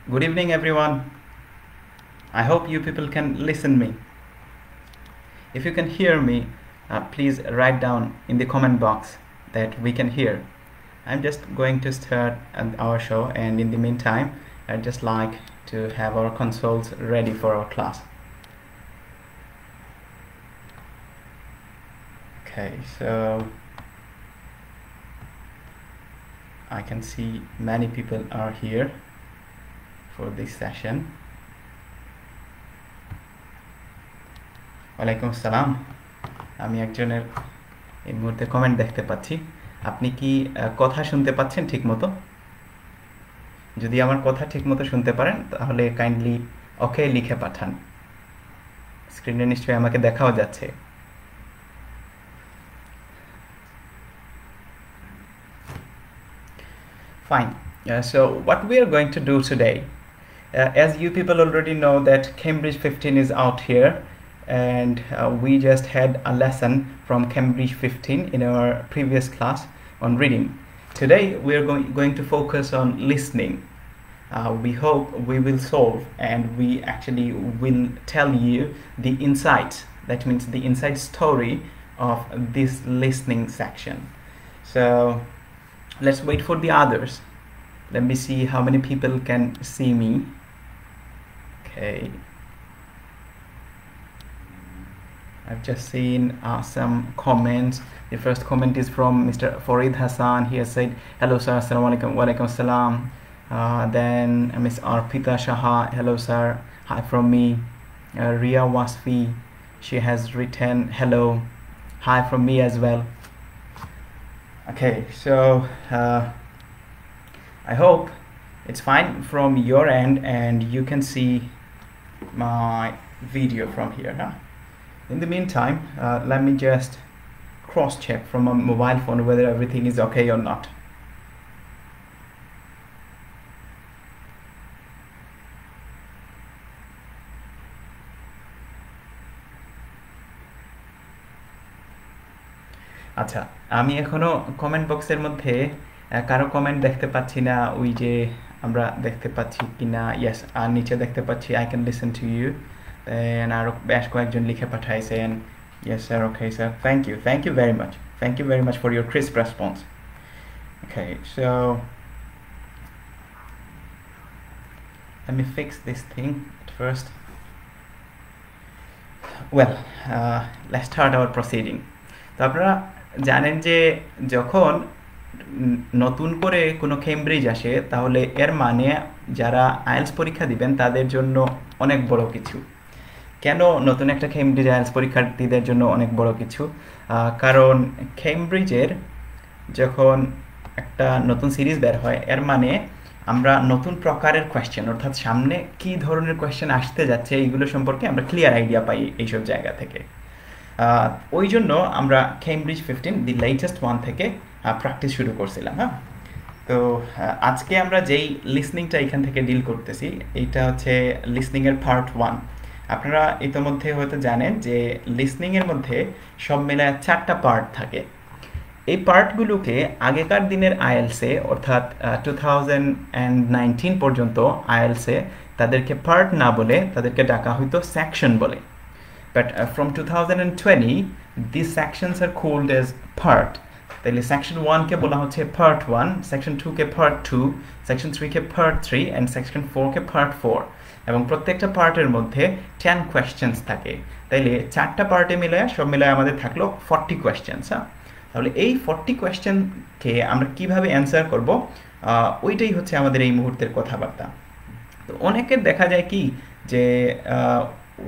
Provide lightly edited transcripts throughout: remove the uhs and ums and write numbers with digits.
Good evening, everyone. I hope you people can listen me. If you can hear me, please write down in the comment box that we can hear. I'm just going to start our show, and in the meantime, I'd just like to have our consoles ready for our class. Okay, so I can see many people are here for this session. ওয়ালাইকুম আসসালাম। আমি একজনের এই মুহূর্তে comment দেখতে পাচ্ছি। আপনি কি কথা শুনতে পাচ্ছেন ঠিকমতো? যদি আমার কথা ঠিকমতো শুনতে পারেন তাহলে কাইন্ডলি ওকে লিখে পাঠান। স্ক্রিনে নিশ্চয়ই আমাকে দেখাও যাচ্ছে। Fine. So what we are going to do today, as you people already know that Cambridge 15 is out here, and we just had a lesson from Cambridge 15 in our previous class on reading. Today we are going to focus on listening. We hope we will solve, and we actually will tell you the insights, that means the inside story of this listening section. So let's wait for the others. Let me see how many people can see me. Okay, I've just seen some comments. The first comment is from Mr. Farid Hassan. He has said, hello sir, assalamu alaikum, wa alaikum assalam. Then Ms. Arpita Shaha, hello sir, hi from me. Ria Wasfi, she has written hello, hi from me as well. Okay, so I hope it's fine from your end and you can see my video from here now. In the meantime, let me just cross-check from a mobile phone whether everything is okay or not. আচ্ছা, আমি এখনো comment বক্সের মধ্যে কারো comment দেখতে পাচ্ছি না। ওই যে আমরা দেখতে পাচ্ছি কিনা, ইয়েস, আর নিচে দেখতে পাচ্ছি I can listen to you. Then আরও বেশ কয়েকজন লিখে পাঠাইছেন, yes sir, okay sir, thank you very much for your crisp response. Okay, so let me fix this thing at first. Well, let's start our proceeding. তো আপনারা জানেন যে যখন নতুন করে কোনো কেমব্রিজ আসে তাহলে এর মানে যারা আইএলটিএস পরীক্ষা দিবেন তাদের জন্য অনেক বড় কিছু। কেন নতুন একটা কেমব্রিজ আইএলটিএস পরীক্ষার্থীদের জন্য অনেক বড় কিছু? কারণ কেমব্রিজের যখন একটা নতুন সিরিজ বের হয় এর মানে আমরা নতুন প্রকারের কোয়েশ্চেন, অর্থাৎ সামনে কি ধরনের কোয়েশ্চেন আসতে যাচ্ছে এইগুলো সম্পর্কে আমরা ক্লিয়ার আইডিয়া পাই এইসব জায়গা থেকে। ওই জন্য আমরা কেমব্রিজ 15 দি লেটেস্ট ওয়ান থেকে প্র্যাকটিস শুরু করছিলাম। হ্যাঁ, তো আজকে আমরা যেই লিসনিংটা এখান থেকে ডিল করতেছি এইটা হচ্ছে লিসনিংয়ের পার্ট 1। আপনারা ইতিমধ্যে হয়তো জানেন যে লিসনিংয়ের মধ্যে সব মিলে 4টা পার্ট থাকে। এই পার্টগুলোকে আগেকার দিনের আইএলটিএসে অর্থাৎ 2019 পর্যন্ত আইএলটিএসে তাদেরকে পার্ট না বলে তাদেরকে ডাকা হইতো সেকশন বলে। But from 2020, these sections are called as part. তাহলে সেকশন 1 কে বলা হচ্ছে part 1, section 2 K part 2, section 3 K part 3 and section 4 K part 4। এবং প্রত্যেকটা পার্টের মধ্যে 10 কোয়েশ্চেন্স থাকে। তাইলে 4টা পার্টে মিলায় সব মিলায় আমাদের থাকলো 40 কোয়েশ্চেন্স। হ্যাঁ, তাহলে এই 40 কোয়েশ্চেনকে আমরা কিভাবে অ্যান্সার করব ওইটাই হচ্ছে আমাদের এই মুহূর্তের কথাবার্তা। তো অনেকের দেখা যায় কি যে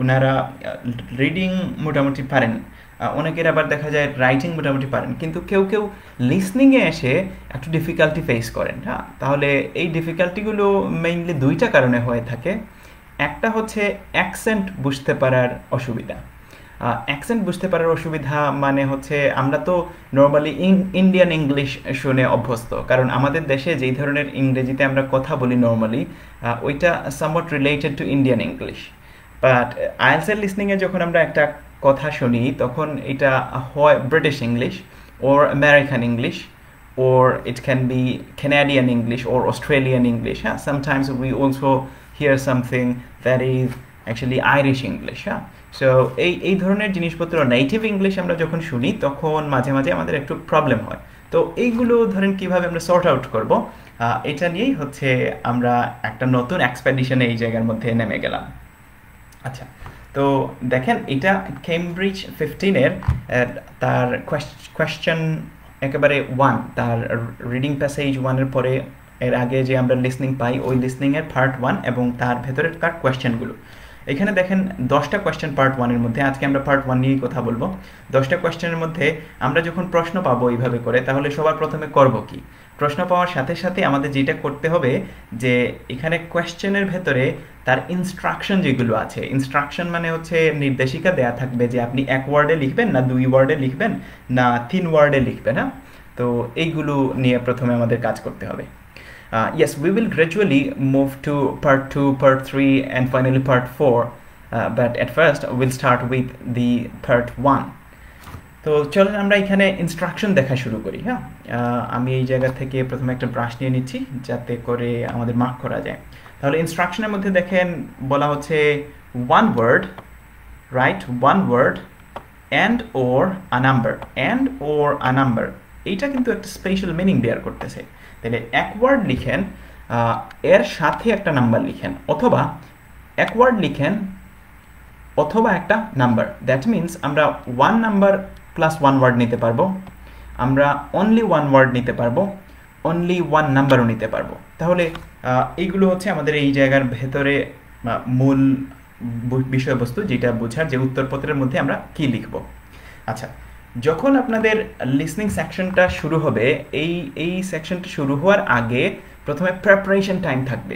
ওনারা রিডিং মোটামুটি পারেন, অনেকের আবার দেখা যায় রাইটিং মোটামুটি পারেন, কিন্তু কেউ কেউ লিসনিংয়ে এসে একটু ডিফিকাল্টি ফেস করেন। হ্যাঁ, তাহলে এই ডিফিকাল্টিগুলো মেইনলি 2টা কারণে হয়ে থাকে। একটা হচ্ছে অ্যাকসেন্ট বুঝতে পারার অসুবিধা। অ্যাকসেন্ট বুঝতে পারার অসুবিধা মানে হচ্ছে আমরা তো নর্মালি ইন্ডিয়ান ইংলিশ শুনে অভ্যস্ত, কারণ আমাদের দেশে যেই ধরনের ইংরেজিতে আমরা কথা বলি নর্মালি ওইটা somewhat related to Indian English. But IELTS লিসনিংয়ে যখন আমরা একটা কথা শুনি তখন এটা হয় British English or American English or it can be Canadian English or Australian English. Sometimes we also hear something that is actually Irish English. So এই ধরনের জিনিসপত্র নেটিভ ইংলিশ আমরা যখন শুনি তখন মাঝে মাঝে আমাদের একটু প্রবলেম হয়। তো এইগুলো ধরেন কিভাবে আমরা সর্ট আউট করব, এটা নিয়েই হচ্ছে আমরা একটা নতুন এক্সপেডিশনে এই জায়গার মধ্যে নেমে গেলাম। আচ্ছা, তো দেখেন এটা কেমব্রিজ 15-এর তার কোয়েশ্চেন একেবারে 1, তার রিডিং প্যাসেজ 1-এর পরে এর আগে যে আমরা লিসনিং পাই ওই লিসনিংয়ের পার্ট 1 এবং তার ভেতরের তার কোয়েশ্চেনগুলো। এখানে দেখেন 10টা কোয়েশ্চেন পার্ট 1-এর মধ্যে, আজকে আমরা পার্ট 1 নিয়েই কথা বলবো। 10টা কোয়েশ্চেনের মধ্যে আমরা যখন প্রশ্ন পাবো এইভাবে করে, তাহলে সবার প্রথমে করব কি, প্রশ্ন পাওয়ার সাথে সাথে আমাদের যেটা করতে হবে যে এখানে কোয়েশ্চেনের ভেতরে তার ইনস্ট্রাকশন যেগুলো আছে, ইনস্ট্রাকশন মানে হচ্ছে নির্দেশিকা দেয়া থাকবে যে আপনি 1 ওয়ার্ডে লিখবেন না 2 ওয়ার্ডে লিখবেন না 3 ওয়ার্ডে লিখবেন। তো এইগুলো নিয়ে প্রথমে আমাদের কাজ করতে হবে। Yes, we will gradually move to part 2, part 3 and finally part 4, but at first we'll start with the part 1. তো চলেন আমরা এখানে ইনস্ট্রাকশন দেখা শুরু করি। আমি এই জায়গা থেকে প্রথমে একটা ব্রাশ নিয়ে নিচ্ছি যাতে করে আমাদের মার্ক করা যায়। তাহলে ইনস্ট্রাকশনের মধ্যে দেখেন বলা হচ্ছে one word, right, one word and or a number, and or a number। এইটা কিন্তু একটা স্পেশাল মিনিং বেয়ার করতেছে। তাহলে 1 ওয়ার্ড লিখেন, এর সাথে একটা নাম্বার লিখেন, অথবা 1 ওয়ার্ড লিখেন অথবা একটা নাম্বার। দ্যাট মিনস আমরা 1 নাম্বার প্লাস 1 ওয়ার্ড নিতে পারবো, আমরা অনলি 1 ওয়ার্ড নিতে পারবো, অনলি 1 নাম্বারও নিতে পারবো। তাহলে এইগুলো হচ্ছে আমাদের এই জায়গার ভেতরে মূল বিষয়বস্তু, যেটা বোঝার যে উত্তরপত্রের মধ্যে আমরা কি লিখব। আচ্ছা, যখন আপনাদের লিসনিং সেকশনটা শুরু হবে, এই সেকশনটা শুরু হওয়ার আগে প্রথমে প্রিপারেশন টাইম থাকবে।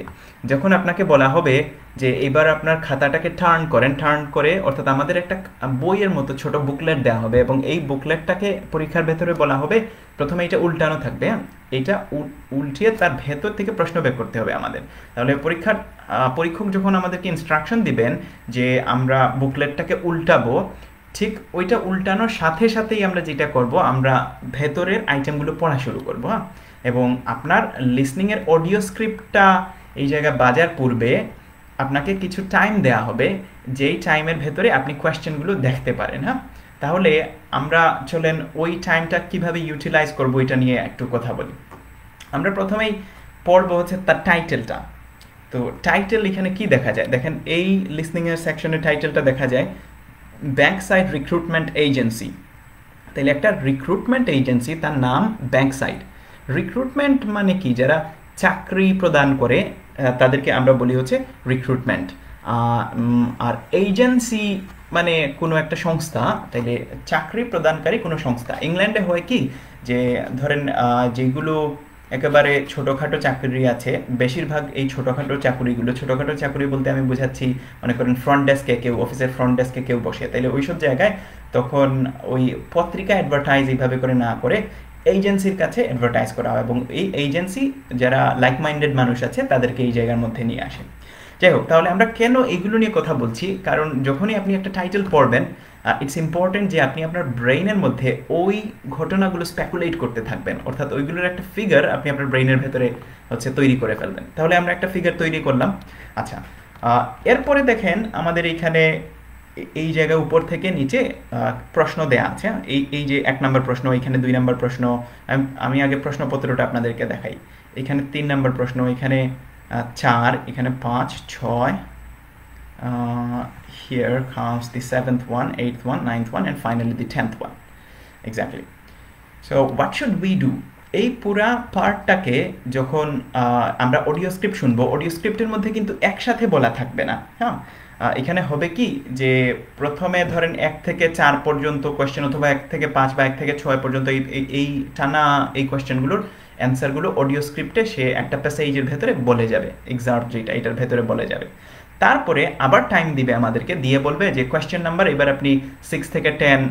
যখন আপনাকে বলা হবে যে এবার আপনার খাতাটাকে টার্ন করে, অর্থাৎ আমাদের একটা বইয়ের মতো ছোট বুকলেট দেওয়া হবে এবং এই বুকলেটটাকে পরীক্ষার ভেতরে বলা হবে প্রথমে এটা উল্টানো থাকবে। এইটা উল্টিয়ে তার ভেতর থেকে প্রশ্ন বের করতে হবে আমাদের। তাহলে পরীক্ষক যখন আমাদেরকে ইনস্ট্রাকশন দিবেন যে আমরা বুকলেটটাকে উল্টাবো, ঠিক ওইটা উল্টানোর সাথে সাথেই আমরা যেটা করব, আমরা ভেতরের আইটেমগুলো পড়া শুরু করব। এবং আপনার লিসনিংয়ের অডিও স্ক্রিপ্টটা এই জায়গায় বাজার পূর্বে আপনাকে কিছু টাইম দেয়া হবে, যেই টাইমের ভেতরে আপনি কোয়েশ্চেনগুলো দেখতে পারেন। তাহলে আমরা চলেন ওই টাইমটা কিভাবে ইউটিলাইজ করব এটা নিয়ে একটু কথা বলি। আমরা প্রথমেই পড়বো হচ্ছে তার টাইটেলটা। তো টাইটেল এখানে কি দেখা যায়, দেখেন এই লিসনিংয়ের সেকশনের টাইটেলটা দেখা যায় ব্যাংকসাইড রিক্রুটমেন্ট এজেন্সি। তাহলে একটা রিক্রুটমেন্ট এজেন্সি, তার নাম ব্যাংকসাইড। রিক্রুটমেন্ট মানে কি, যারা চাকরি প্রদান করে তাদেরকে আমরা বলি হচ্ছে রিক্রুটমেন্ট। আর এজেন্সি মানে কোনো একটা সংস্থা, তাইলে চাকরি প্রদানকারী কোনো সংস্থা। ইংল্যান্ডে হয় কি যে ধরেন যেগুলো একেবারে ছোটোখাটো চাকরি আছে, বেশিরভাগ এই ছোটোখাটো চাকরি বলতে আমি বোঝাচ্ছি, মনে করেন ফ্রন্ট ডেস্কে কেউ, অফিসের ফ্রন্ট ডেস্কে কেউ বসে, তাইলে ওইসব জায়গায় তখন ওই পত্রিকা অ্যাডভার্টাইজ এইভাবে করে না করে এজেন্সির কাছে অ্যাডভার্টাইজ করা হয় এবং এই এজেন্সি যারা লাইক মাইন্ডেড মানুষ আছে তাদেরকে এই জায়গার মধ্যে নিয়ে আসে। যাই হোক, তাহলে আমরা কেন এইগুলো নিয়ে কথা বলছি, কারণ যখনই আপনি একটা টাইটেল পড়বেন, ইটস ইম্পর্টেন্ট যে আপনি আপনার ব্রেইনের মধ্যে ওই ঘটনাগুলো স্পেকুলেট করতে থাকবেন, অর্থাৎ ওইগুলোর একটা ফিগার আপনি আপনার ব্রেইনের ভেতরে হচ্ছে তৈরি করে ফেলবেন। তাহলে আমরা একটা ফিগার তৈরি করলাম। আচ্ছা, এরপরে দেখেন আমাদের এইখানে এই জায়গায় উপর থেকে নিচে প্রশ্ন দেয়া আছে। এই যে 1 নম্বর প্রশ্ন, এখানে 2 নম্বর প্রশ্ন। আমি আগে প্রশ্নপত্রটা আপনাদেরকে দেখাই। এখানে 3 নম্বর প্রশ্ন, এখানে 4, এখানে 5, 6, here comes the 7th one, 8th one, 9th one and finally the 10th one. Exactly. So what should we do? এই পুরা পার্টটাকে যখন আমরা অডিও স্ক্রিপ্ট শুনবো, অডিও স্ক্রিপ্টের মধ্যে কিন্তু একসাথে বলা থাকবে না। এখানে হবে কি যে প্রথমে ধরেন 1 থেকে 4 পর্যন্ত কোয়েশ্চেন, অথবা 1 থেকে 5 বা 1 থেকে 6 পর্যন্ত এই টানা এই কোয়েশ্চেনগুলোর অ্যান্সারগুলো অডিও স্ক্রিপ্টে সে একটা প্যাসেজের ভেতরে বলে যাবে, এক্সাক্ট যেটা এটার ভেতরে বলে যাবে। তারপরে আবার টাইম দিবে আমাদেরকে, দিয়ে বলবে যে কোয়েশ্চেন নাম্বার এবার আপনি 6 থেকে 10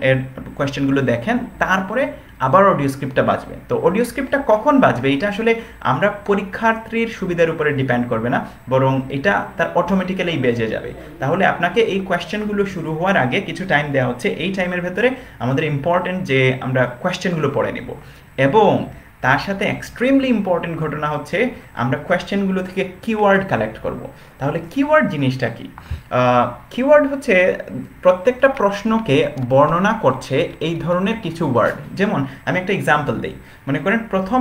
এর কোয়েশ্চেনগুলো দেখেন, তারপরে আবার অডিও স্ক্রিপ্টটা বাজবে। তো অডিও স্ক্রিপ্টটা কখন বাজবে এটা আসলে আমরা পরীক্ষার্থীর সুবিধার উপরে ডিপেন্ড করবে না, বরং এটা তার অটোমেটিক্যালি বেজে যাবে। তাহলে আপনাকে এই কোয়েশ্চেনগুলো শুরু হওয়ার আগে কিছু টাইম দেওয়া হচ্ছে, এই টাইমের ভেতরে আমাদের ইম্পর্টেন্ট যে আমরা কোয়েশ্চেনগুলো পড়ে নেব এবং তার সাথে এক্সট্রিমলি ইম্পর্টেন্ট ঘটনা হচ্ছে আমরা কোয়েশ্চেনগুলো থেকে কিওয়ার্ড কালেক্ট করব। তাহলে কিওয়ার্ড জিনিসটা কি? কিওয়ার্ড হচ্ছে প্রত্যেকটা প্রশ্নকে বর্ণনা করছে এই ধরনের কিছু ওয়ার্ড। যেমন আমি একটা এক্সাম্পল দিই, মনে করেন প্রথম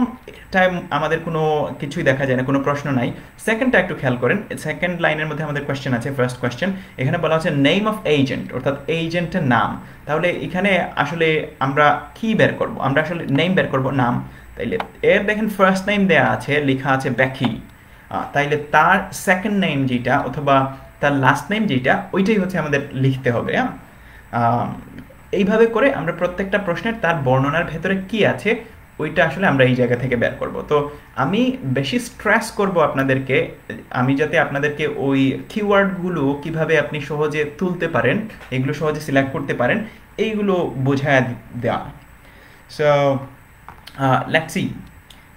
টাইম আমাদের কোনো কিছুই দেখা যায় না, কোনো প্রশ্ন নাই। সেকেন্ডটা একটু খেয়াল করেন, সেকেন্ড লাইনের মধ্যে আমাদের কোয়েশ্চেন আছে, ফার্স্ট কোয়েশ্চেন এখানে বলা হচ্ছে নেম অফ এজেন্ট, অর্থাৎ এজেন্টের নাম। তাহলে এখানে আসলে আমরা কি বের করব? আমরা আসলে নেম বের করব, নাম। তাইলে এর দেখেন ফার্স্ট নেম দেয়া আছে, লেখা আছে বেকি। তাইলে তার সেকেন্ড নেম যেটা অথবা তার লাস্ট নেম যেটা ওইটাই হচ্ছে আমাদের লিখতে হবে। এইভাবে করে আমরা প্রত্যেকটা প্রশ্নের তার বর্ণনার ভেতরে কি আছে ওইটা আসলে আমরা এই জায়গা থেকে বের করব। তো আমি বেশি স্ট্রেস করব আপনাদেরকে, আমি যাতে আপনাদেরকে ওই কিওয়ার্ডগুলো কিভাবে আপনি সহজে তুলতে পারেন, এগুলো সহজে সিলেক্ট করতে পারেন, এইগুলো বোঝায় দেওয়া। সো লেটস সি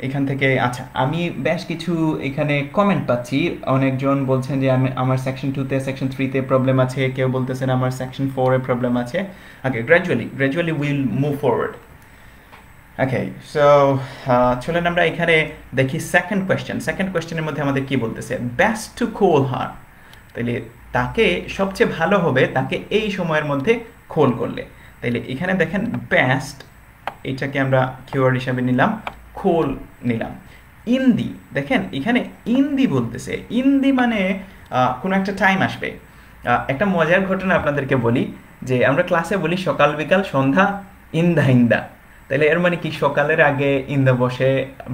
এখান থেকে। আচ্ছা, আমি বেশ কিছু এখানে কমেন্ট পাচ্ছি, অনেকজন বলছেন যে আমার সেকশন 2-তে সেকশন 3-তে প্রবলেম আছে, কেউ বলতেছেন আমার সেকশন 4-এ প্রবলেম আছে। Okay, gradually will move forward. Okay, so চলেন আমরা এখানে দেখি সেকেন্ড কোয়েশ্চেনের মধ্যে আমাদের কি বলতেছে, বেস্ট টু কল হার। তাইলে তাকে সবচেয়ে ভালো হবে তাকে এই সময়ের মধ্যে কল করলে। তাইলে এখানে দেখেন বেস্ট, এটাকে আমরা কিওয়ার্ড হিসাবে নিলাম, খোল নিলাম। ইন্দি, দেখেন এখানে ইন্দি বলতেছে, ইন্দি মানে কোনো একটা টাইম আসবে। একটা মজার ঘটনা আপনাদেরকে বলি, যে আমরা ক্লাসে বলি সকাল বিকাল সন্ধ্যা ইন্দা। তাহলে এর মানে কি, সকালের আগে ইন্দা বসে,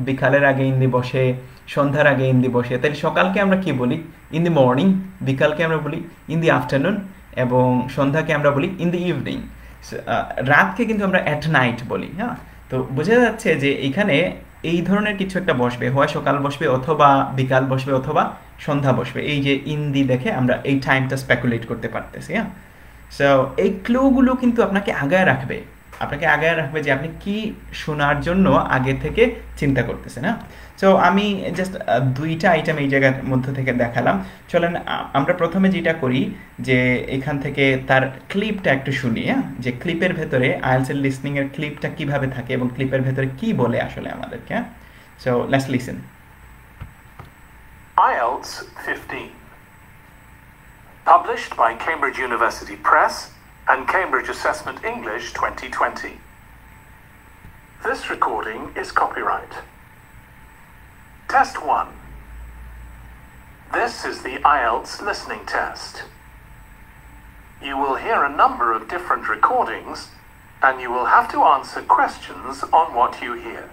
বিকালের আগে ইন্দি বসে, সন্ধ্যার আগে ইন্দি বসে। তাহলে সকালকে আমরা কি বলি? In the morning. বিকালকে আমরা বলি ইন দি আফটারনুন, এবং সন্ধ্যাকে আমরা বলি ইন দি ইভিনিং। রাতকে কিন্তু আমরা অ্যাট নাইট বলি। হ্যাঁ, তো বোঝা যাচ্ছে যে এখানে এই ধরনের কিছু একটা বসবে, হয় সকাল বসবে অথবা বিকাল বসবে অথবা সন্ধ্যা বসবে। এই যে ইন্দি দেখে আমরা এই টাইমটা স্পেকুলেট করতে পারতেছি। হ্যাঁ, সো এই ক্লুগুলো কিন্তু আপনাকে আগায় রাখবে যে আপনি কি শোনার জন্য আগে থেকে চিন্তা করতেছেন। হ্যাঁ, সো আমি জাস্ট দুইটা আইটেম এই জায়গার মধ্যে থেকে দেখালাম। চলেন আমরা প্রথমে যেটা করি যে এখান থেকে তার ক্লিপটা একটু শুনি। হ্যাঁ, যে ক্লিপের ভেতরে আইএলটিএস লিসনিং এর ক্লিপটা কিভাবে থাকে এবং ক্লিপের ভেতরে কি বলে আসলে আমাদেরকে। So let's listen. IELTS 15, published by Cambridge University Press and Cambridge Assessment English 2020. This recording is copyright. Test 1. This is the IELTS listening test. You will hear a number of different recordings, and you will have to answer questions on what you hear.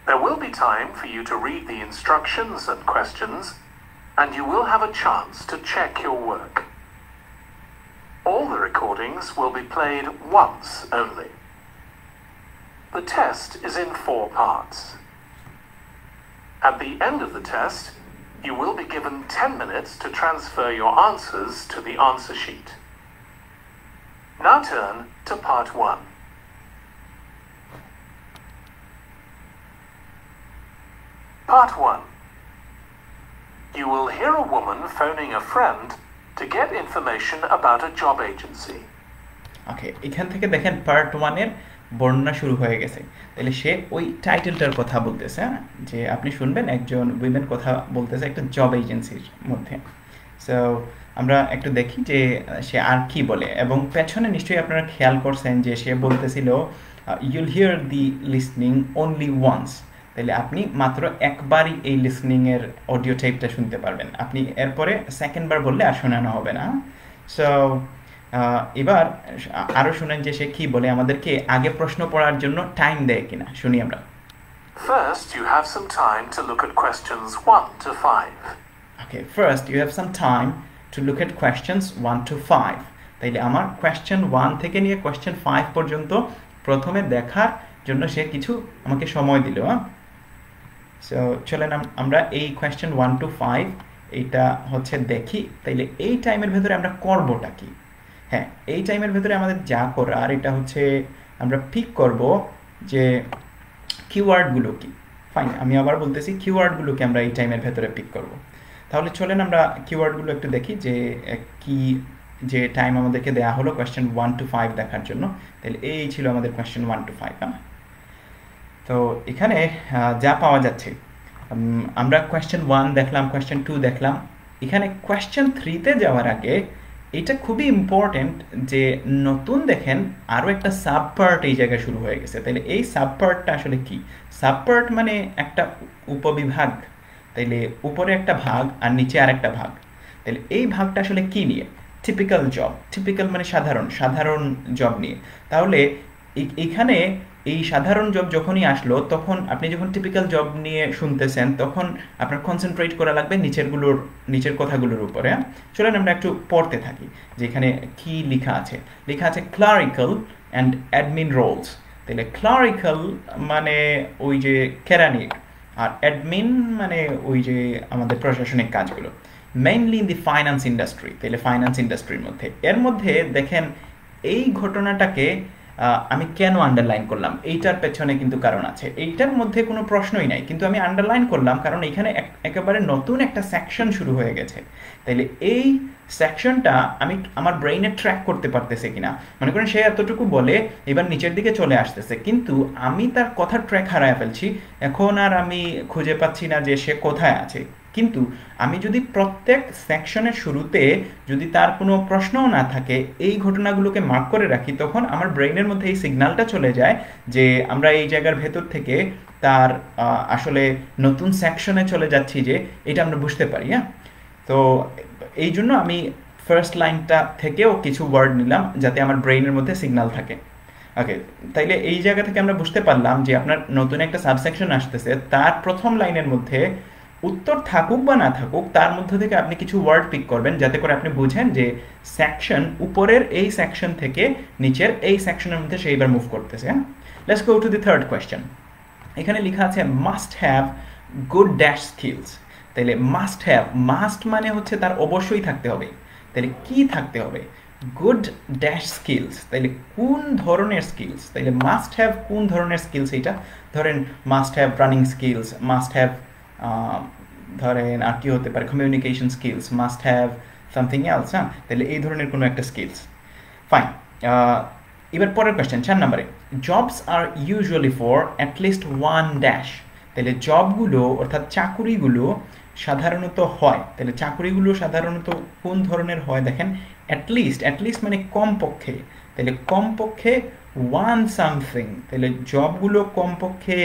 There will be time for you to read the instructions and questions, and you will have a chance to check your work. All the recordings will be played once only. The test is in 4 parts. At the end of the test, you will be given 10 minutes to transfer your answers to the answer sheet. Now turn to part 1. Part 1. You will hear a woman phoning a friend to get information about a job agency. ওকে, এখান থেকে দেখেন part 1 এর বর্ণনা শুরু হয়ে গেছে। তাহলে সে ওই টাইটেলটার কথা বলতেছে, যে আপনি শুনবেন একজন উইমেন কথা বলতেছে একটা জব এজেন্সির মধ্যে। সো আমরা একটু দেখি যে সে আর কি বলে, এবং পেছনে নিশ্চয়ই আপনারা খেয়াল করছেন যে সে বলতেছিল you'll hear the listening only once. তাহলে আপনি মাত্র একবারই এই লিসনিংয়ের অডিও টেপটা শুনতে পারবেন, আপনি এরপরে সেকেন্ডবার বললে আর শোনানো হবে না। সো এবার আরো শুনেন যে সে কি বলে, আমাদেরকে আগে প্রশ্ন পড়ার জন্য টাইম দেয় কিনা, শুনি আমরা। First, you have some time to look at questions 1 to 5. Okay, first you have some time to look at questions 1 to 5. তাইলে আমার কোয়েশ্চেন 1 থেকে নিয়ে কোয়েশ্চেন 5 পর্যন্ত প্রথমে দেখার জন্য সে কিছু আমাকে সময় দিল। সো চলেন আমরা এই কোয়েশ্চেন 1 to 5 এইটা হচ্ছে দেখি। তাইলে এই টাইমের ভেতরে আমরা করবোটা কি? হ্যাঁ, এই টাইমের ভেতরে আমাদের যা করার এটা হচ্ছে আমরা পিক করব যে কিওয়ার্ডগুলো কি। ফাইন, আমি আবার বলতেছি কিওয়ার্ডগুলোকে আমরা এই টাইমের ভেতরে পিক করব। তাহলে চলেন আমরা কিওয়ার্ডগুলো একটু দেখি যে কি, যে টাইম আমাদেরকে দেয়া হলো কোয়েশ্চেন 1 to 5 দেখার জন্য। তাহলে এই ছিল আমাদের কোয়েশ্চেন 1 to 5। তো এখানে যা পাওয়া যাচ্ছে, আমরা কোয়েশ্চেন 1 দেখলাম, কোয়েশ্চেন 2 দেখলাম। এখানে কোয়েশ্চেন 3-তে যাওয়ার আগে এটা খুবই ইম্পর্টেন্ট যে নতুন দেখেন আরও একটা সাব পার্ট এই জায়গায় শুরু হয়ে গেছে। তাহলে এই সাব পার্টটা আসলে কি? সাব পার্ট মানে একটা উপবিভাগ। তাইলে উপরে একটা ভাগ আর নিচে আর একটা ভাগ। তাহলে এই ভাগটা আসলে কি নিয়ে? Typical job. টিপিক্যাল মানে সাধারণ জব নিয়ে। তাহলে এখানে এই সাধারণ জব যখনই আসলো, তখন আপনি যখন টিপিক্যাল জব নিয়ে শুনতেছেন, তখন আপনার কনসেন্ট্রেট করা লাগবে নিচের কথাগুলোর উপরে। চলেন আমরা একটু পড়তে থাকি যে এখানে কি লেখা আছে। লেখা আছে ক্লারিক্যাল অ্যান্ড অ্যাডমিন রোলস। তাহলে ক্লারিক্যাল মানে ওই যে কেরানি, আর অ্যাডমিন মানে ওই যে আমাদের প্রশাসনিক কাজগুলো, mainly in the finance industry. তাহলে ফাইন্যান্স ইন্ডাস্ট্রির মধ্যে, এর মধ্যে দেখেন এই ঘটনাটাকে আমি কেন আন্ডারলাইন করলাম, এইটার পেছনে কিন্তু কারণ আছে। এইটার মধ্যে কোনো প্রশ্নই নাই, কিন্তু আমি আন্ডারলাইন করলাম কারণ এখানে একেবারে নতুন একটা সেকশন শুরু হয়ে গেছে। তাইলে এই সেকশনটা আমি আমার ব্রেইনে ট্র্যাক করতে পারতেছে কিনা। মনে করেন সে এতটুকু বলে এবার নিচের দিকে চলে আসতেছে, কিন্তু আমি তার কথা ট্র্যাক হারায় ফেলছি। এখন আর আমি খুঁজে পাচ্ছি না যে সে কোথায় আছে। কিন্তু আমি যদি প্রত্যেক সেকশনের শুরুতে যদি তার কোনো প্রশ্নও না থাকে, এই ঘটনাগুলোকে মার্ক করে রাখি, তখন আমার ব্রেইনের মধ্যে এই সিগন্যালটা চলে যায় যে আমরা এই জায়গার ভেতর থেকে তার আসলে নতুন সেকশনে চলে যাচ্ছি, যে এটা আমরা বুঝতে পারি। হ্যাঁ, তো এই জন্য আমি ফার্স্ট লাইনটা থেকেও কিছু ওয়ার্ড নিলাম যাতে আমার ব্রেইনের মধ্যে সিগন্যাল থাকে। ওকে, তাইলে এই জায়গা থেকে আমরা বুঝতে পারলাম যে আপনার নতুন একটা সাবসেকশন আসতেছে, তার প্রথম লাইনের মধ্যে উত্তর থাকুক বা না থাকুক, তার মধ্যে থেকে আপনি কিছু ওয়ার্ড পিক করবেন যাতে করে আপনি বুঝেন যে সেকশন উপরের এই সেকশন থেকে নিচের এই সেকশনের মধ্যে সে এবার মুভ করতেছে। Let's go to the third question. এখানে লেখা আছে must have good dash skills. তাহলে মাস্ট হ্যাভ, মাস্ট মানে হচ্ছে তার অবশ্যই থাকতে হবে। তাহলে কি থাকতে হবে? Good dash skills. তাইলে কোন ধরনের স্কিলস? তাইলে মাস্ট হ্যাভ কোন ধরনের স্কিলস? এইটা ধরেন must have running skills, must have ধরেন আর কি হতে পারে, communication skills, must have something else. হ্যাঁ, তাহলে এই ধরনের কোনো একটা স্কিলস। ফাইন, এবার পরের কোয়েশ্চেন 4 নম্বরে, jobs are usually for at least one dash. তাহলে জবগুলো অর্থাৎ চাকুরিগুলো সাধারণত হয়, তাহলে চাকুরিগুলো সাধারণত কোন ধরনের হয়? দেখেন অ্যাটলিস্ট মানে কমপক্ষে। তাহলে কমপক্ষে ওয়ান সামথিং। তাহলে জবগুলো কমপক্ষে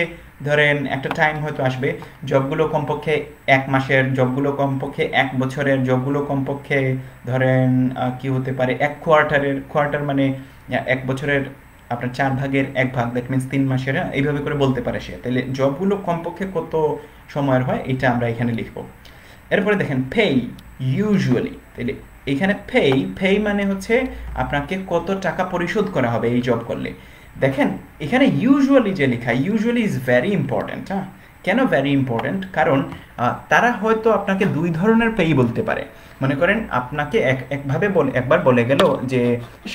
ধরেন একটা টাইম হয়তো আসবে, জবগুলো কমপক্ষে 1 মাসের, জবগুলো কমপক্ষে 1 বছরের, জবগুলো কমপক্ষে ধরেন কি হতে পারে 1 কোয়ার্টারের। কোয়ার্টার মানে 1 বছরের আপনার 4 ভাগের 1 ভাগ, দ্যাট মিনস 3 মাসের। এইভাবে করে বলতে পারে সে। তাহলে জবগুলো কমপক্ষে কত সময়ের হয় এটা আমরা এখানে লিখব। এরপরে দেখেন পে ইউজুয়ালি। তাহলে এখানে পে মানে হচ্ছে আপনাকে কত টাকা পরিশোধ করা হবে এই জব করলে। দেখেন এখানে ইউজুয়ালি যে লেখা, ইউজুয়ালি ইজ ভেরি ইম্পর্টেন্ট। হ্যাঁ, কেন ভেরি ইম্পর্টেন্ট? কারণ তারা হয়তো আপনাকে 2 ধরনের পেই বলতে পারে। মনে করেন আপনাকে একবার বলে গেল যে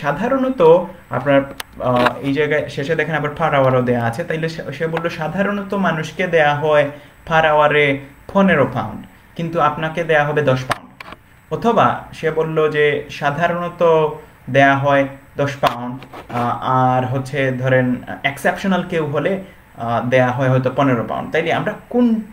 সাধারণত আপনার এই জায়গায় শেষে দেখেন আবার পার আওয়ারও দেওয়া আছে। তাইলে সে বললো সাধারণত মানুষকে দেয়া হয় পার আওয়ারে 15 পাউন্ড, কিন্তু আপনাকে দেয়া হবে 10 পাউন্ড। অথবা সে বলল যে সাধারণত দেয়া হয় 10 পাউন্ড, আর হচ্ছে ধরেন এক্সেপশনাল কেউ হলে দেয়া হয় হয়তো 15 পাউন্ড। তাইলে আমরা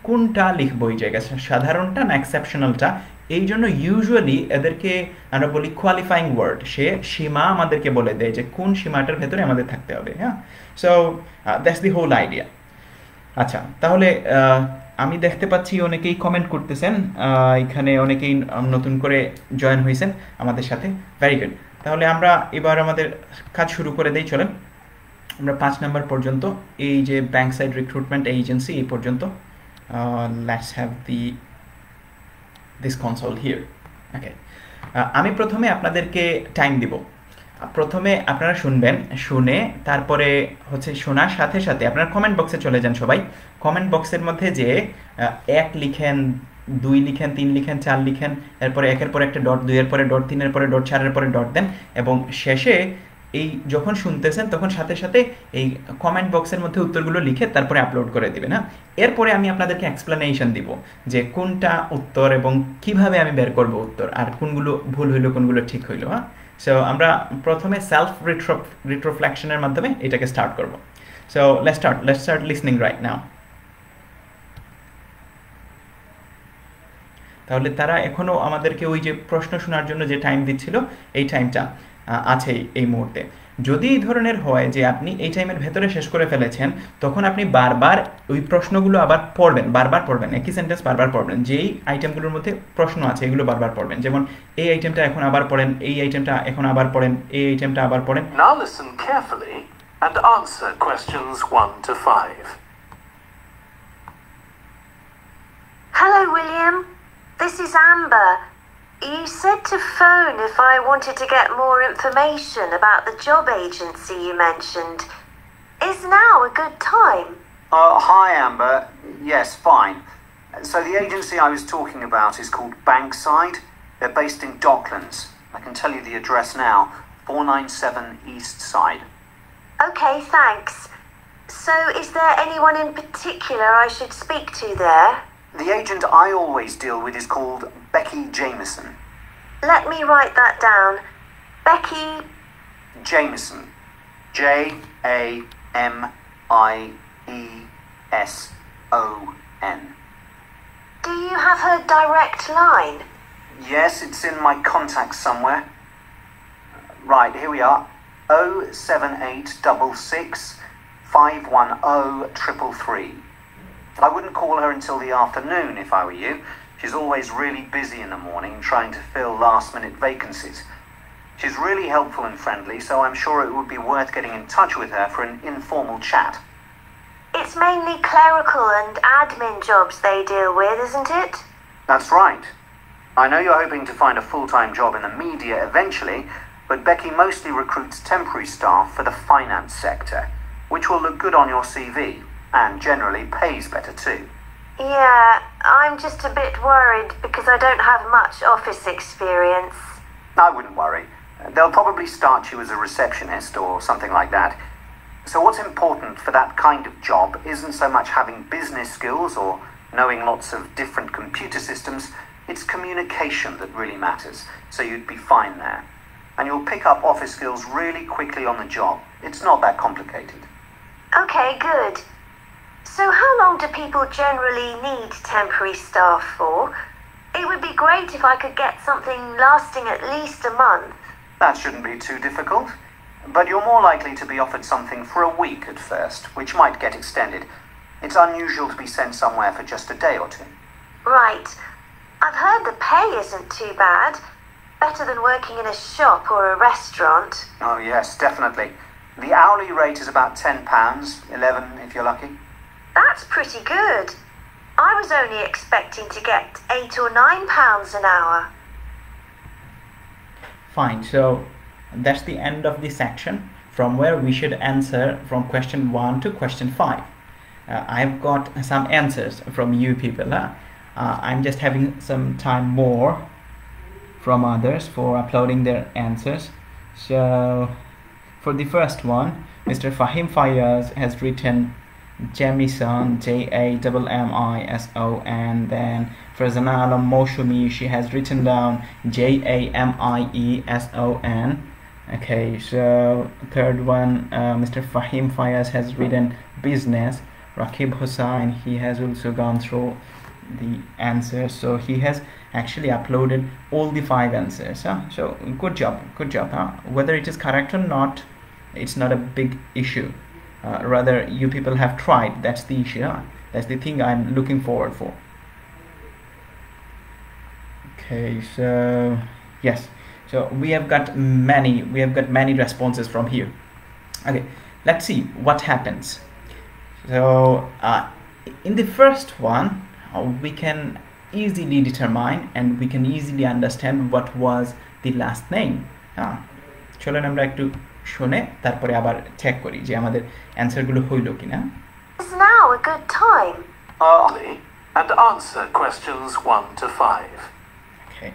কোনটা লিখবো এই জায়গায়, সাধারণটা না এক্সেপশনালটা? এই জন্য ইউজুয়ালি এদেরকে আমরা বলি কোয়ালিফাইং ওয়ার্ড। সে সীমা আমাদেরকে বলে দেয় যে কোন সীমাটার ভেতরে আমাদের থাকতে হবে। হ্যাঁ, so that's the whole idea. আচ্ছা, তাহলে আমি দেখতে পাচ্ছি অনেকেই কমেন্ট করতেছেন, এখানে অনেকেই নতুন করে জয়েন হয়েছেন আমাদের সাথে। Very good. তাহলে আমরা এবার আমাদের কাজ শুরু করে দেই। চলেন আমরা 5 নাম্বার পর্যন্ত, এই যে ব্যাংক সাইড রিক্রুটমেন্ট এজেন্সি, এই পর্যন্ত let's have this console here. Okay, আমি প্রথমে আপনাদেরকে টাইম দিব। প্রথমে আপনারা শুনবেন, শুনে তারপরে হচ্ছে শোনার সাথে সাথে আপনারা কমেন্ট বক্সে চলে যান। সবাই কমেন্ট বক্সের মধ্যে যে 1 লিখেন, 2 লিখেন, 3 লিখেন, 4 লিখেন, এরপরে 1-এর পরে একটা ডট, 2-এর পরে ডট, 3-এর পরে ডট, 4-এর পরে ডট দেন, এবং শেষে এই যখন শুনতেছেন তখন সাথে সাথে এই কমেন্ট বক্সের মধ্যে উত্তরগুলো লিখে তারপরে আপলোড করে দিবেন। হ্যাঁ, এরপরে আমি আপনাদেরকে এক্সপ্লেনেশন দিব যে কোনটা উত্তর এবং কিভাবে আমি বের করব উত্তর, আর কোনগুলো ভুল হইলো কোনগুলো ঠিক হইলো। হ্যাঁ, সো আমরা প্রথমে সেলফ রিট্রোফ্লেকশনের মাধ্যমে এটাকে স্টার্ট করব। So let's start listening right now. তাহলে তারা এখনো আমাদেরকে ওই যে প্রশ্ন শোনার জন্য যে টাইম দিচ্ছিল এই টাইমটা আছে এই মুহূর্তে। যদি এই ধরনের হয় যে আপনি এই টাইমের ভেতরে শেষ করে ফেলেছেন, তখন আপনি বারবার ওই প্রশ্নগুলো আবার বারবার পড়বেন, একই সেন্টেন্স বারবার পড়বেন। যেই আইটেমগুলোর মধ্যে প্রশ্ন আছে এগুলো বারবার পড়বেন, যেমন এই আইটেমটা এখন আবার পড়েন, এই আইটেমটা এখন আবার পড়েন, এই আইটেমটা আবার পড়েন। Now listen carefully and answer questions 1 to 5. Hello, William. This is Amber. You said to phone if I wanted to get more information about the job agency you mentioned. Is now a good time? Hi, Amber. Yes, fine. So the agency I was talking about is called Bankside. They're based in Docklands. I can tell you the address now, 497 East Side. Okay, thanks. So is there anyone in particular I should speak to there? The agent I always deal with is called Becky Jameson. Let me write that down. Becky Jameson. Jamieson. Do you have her direct line? Yes, it's in my contacts somewhere. Right, here we are. 07866 510 333. I wouldn't call her until the afternoon if I were you. She's always really busy in the morning trying to fill last-minute vacancies. She's really helpful and friendly, so I'm sure it would be worth getting in touch with her for an informal chat. It's mainly clerical and admin jobs they deal with, isn't it? That's right. I know you're hoping to find a full-time job in the media eventually, but Becky mostly recruits temporary staff for the finance sector, which will look good on your CV and generally pays better too. Yeah, I'm just a bit worried because I don't have much office experience. I wouldn't worry. They'll probably start you as a receptionist or something like that. So what's important for that kind of job isn't so much having business skills or knowing lots of different computer systems, it's communication that really matters, so you'd be fine there. And you'll pick up office skills really quickly on the job. It's not that complicated. Okay, good. So how long do people generally need temporary staff for? It would be great if I could get something lasting at least a month. That shouldn't be too difficult. But you're more likely to be offered something for a week at first, which might get extended. It's unusual to be sent somewhere for just a day or two. Right. I've heard the pay isn't too bad. Better than working in a shop or a restaurant. Oh yes, definitely. The hourly rate is about £10, 11 if you're lucky. That's pretty good. I was only expecting to get £8 or £9 an hour. Fine, so that's the end of this section from where we should answer from question 1 to question 5. I've got some answers from you people. I'm just having some time more from others for uploading their answers. So for the first one, Mr. Fahim Fayaz has written Jamison, Jamison, then Farzana Alam Moshumi, she has written down Jamieson. Okay, so third one, Mr. Fahim Fayaz has written business. Rakib Hussain, he has also gone through the answers, so he has actually uploaded all the 5 answers. So good job. Whether it is correct or not, it's not a big issue. Rather, you people have tried. That's the issue. That's the thing I'm looking forward for. Okay, so yes, so we have got many responses from here. Okay, let's see what happens. So in the first one, we can easily determine and we can easily understand what was the last name. চলুন আমরা একটু শুনে তারপরে আবার check করি যে আমাদের অ্যানসারগুলো হইল কিনা। Is now a good time? And answer questions 1 to 5. Okay.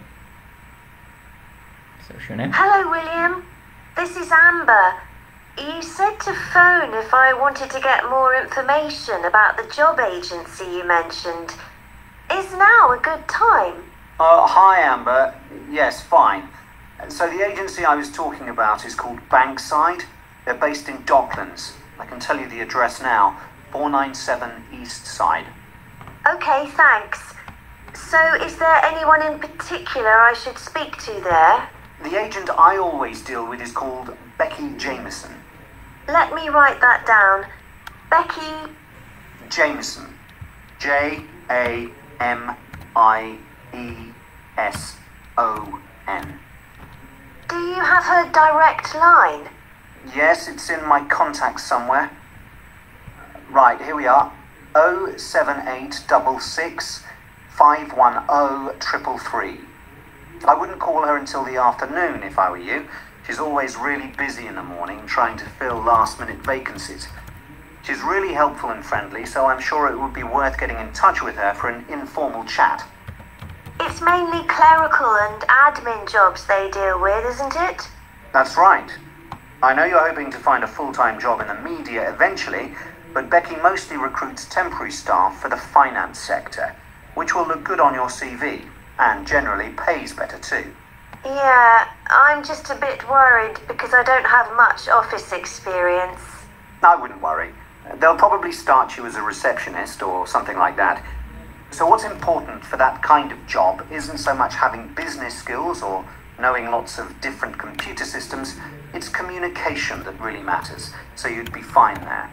So শুনেন। Hello, William. This is Amber. You said to phone if I wanted to get more information about the job agency you mentioned. Is now a good time? Hi, Amber. Yes, fine. So the agency I was talking about is called Bankside. They're based in Docklands. I can tell you the address now. 497 East Side. Okay, thanks. So, is there anyone in particular I should speak to there? The agent I always deal with is called Becky Jameson. Let me write that down. Becky Jameson. Jamieson. Do you have her direct line? Yes, it's in my contacts somewhere. Right, here we are. 07866 510 333. I wouldn't call her until the afternoon if I were you. She's always really busy in the morning trying to fill last-minute vacancies. She's really helpful and friendly, so I'm sure it would be worth getting in touch with her for an informal chat. It's mainly clerical and admin jobs they deal with, isn't it? That's right. I know you're hoping to find a full-time job in the media eventually, but Becky mostly recruits temporary staff for the finance sector, which will look good on your CV, and generally pays better too. Yeah, I'm just a bit worried because I don't have much office experience. I wouldn't worry. They'll probably start you as a receptionist or something like that. So what's important for that kind of job isn't so much having business skills or knowing lots of different computer systems, it's communication that really matters, so you'd be fine there.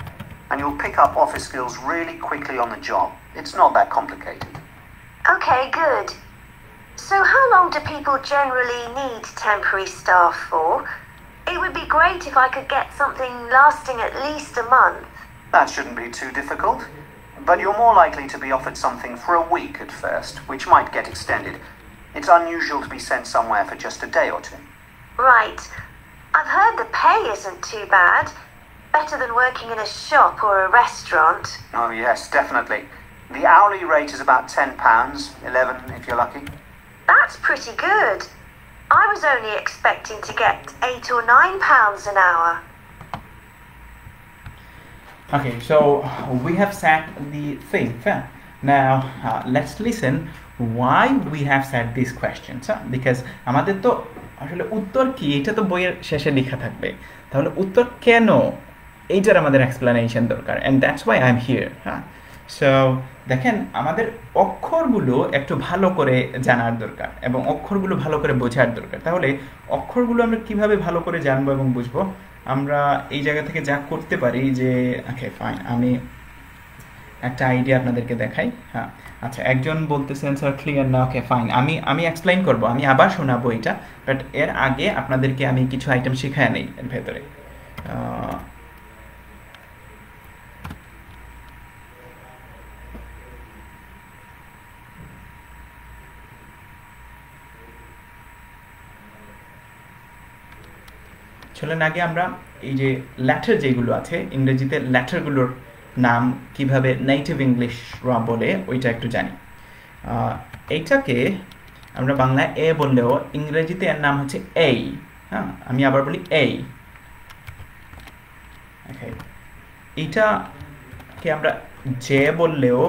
And you'll pick up office skills really quickly on the job. It's not that complicated. Okay, good. So how long do people generally need temporary staff for? It would be great if I could get something lasting at least a month. That shouldn't be too difficult. But you're more likely to be offered something for a week at first, which might get extended. It's unusual to be sent somewhere for just a day or two. Right. I've heard the pay isn't too bad. Better than working in a shop or a restaurant. Oh yes, definitely. The hourly rate is about £10, 11 if you're lucky. That's pretty good. I was only expecting to get £8 or £9 an hour. Okay, so we have set the things. Now let's listen why we have set these questions. Because আমাদের তো আসলে উত্তর কি এটা তো বইয়ের শেষে লেখা থাকবে, তাহলে উত্তর কেন এইটার আমাদের এক্সপ্লেনেশন দরকার, and that's why I'm here. So দেখেন আমাদের অক্ষরগুলো একটু ভালো করে জানার দরকার এবং অক্ষরগুলো ভালো করে বোঝার দরকার। তাহলে অক্ষরগুলো আমরা কিভাবে ভালো করে জানবো এবং বুঝবো? আমরা এই জায়গা থেকে যা করতে পারি যে ওকে ফাইন, আমি একটা আইডিয়া আপনাদেরকে দেখাই। হ্যাঁ আচ্ছা, একজন বলতেছেন স্যার ক্লিয়ার না। ওকে ফাইন, আমি এক্সপ্লেইন করব, আমি আবার শোনাবো এটা, বাট এর আগে আপনাদেরকে আমি কিছু আইটেম শেখায় নেই এর ভেতরে। চলেন আগে আমরা এই যে ল্যাটার যেগুলো আছে ইংরেজিতে ল্যাটারগুলোর নাম কিভাবে নেটিভ ইংলিশরা বলে ওইটা একটু জানি। এইটাকে আমরা বাংলায় এ বললেও ইংরেজিতে এর নাম হচ্ছে এই। হ্যাঁ, আমি আবার বলি এই। এইটাকে আমরা জে বললেও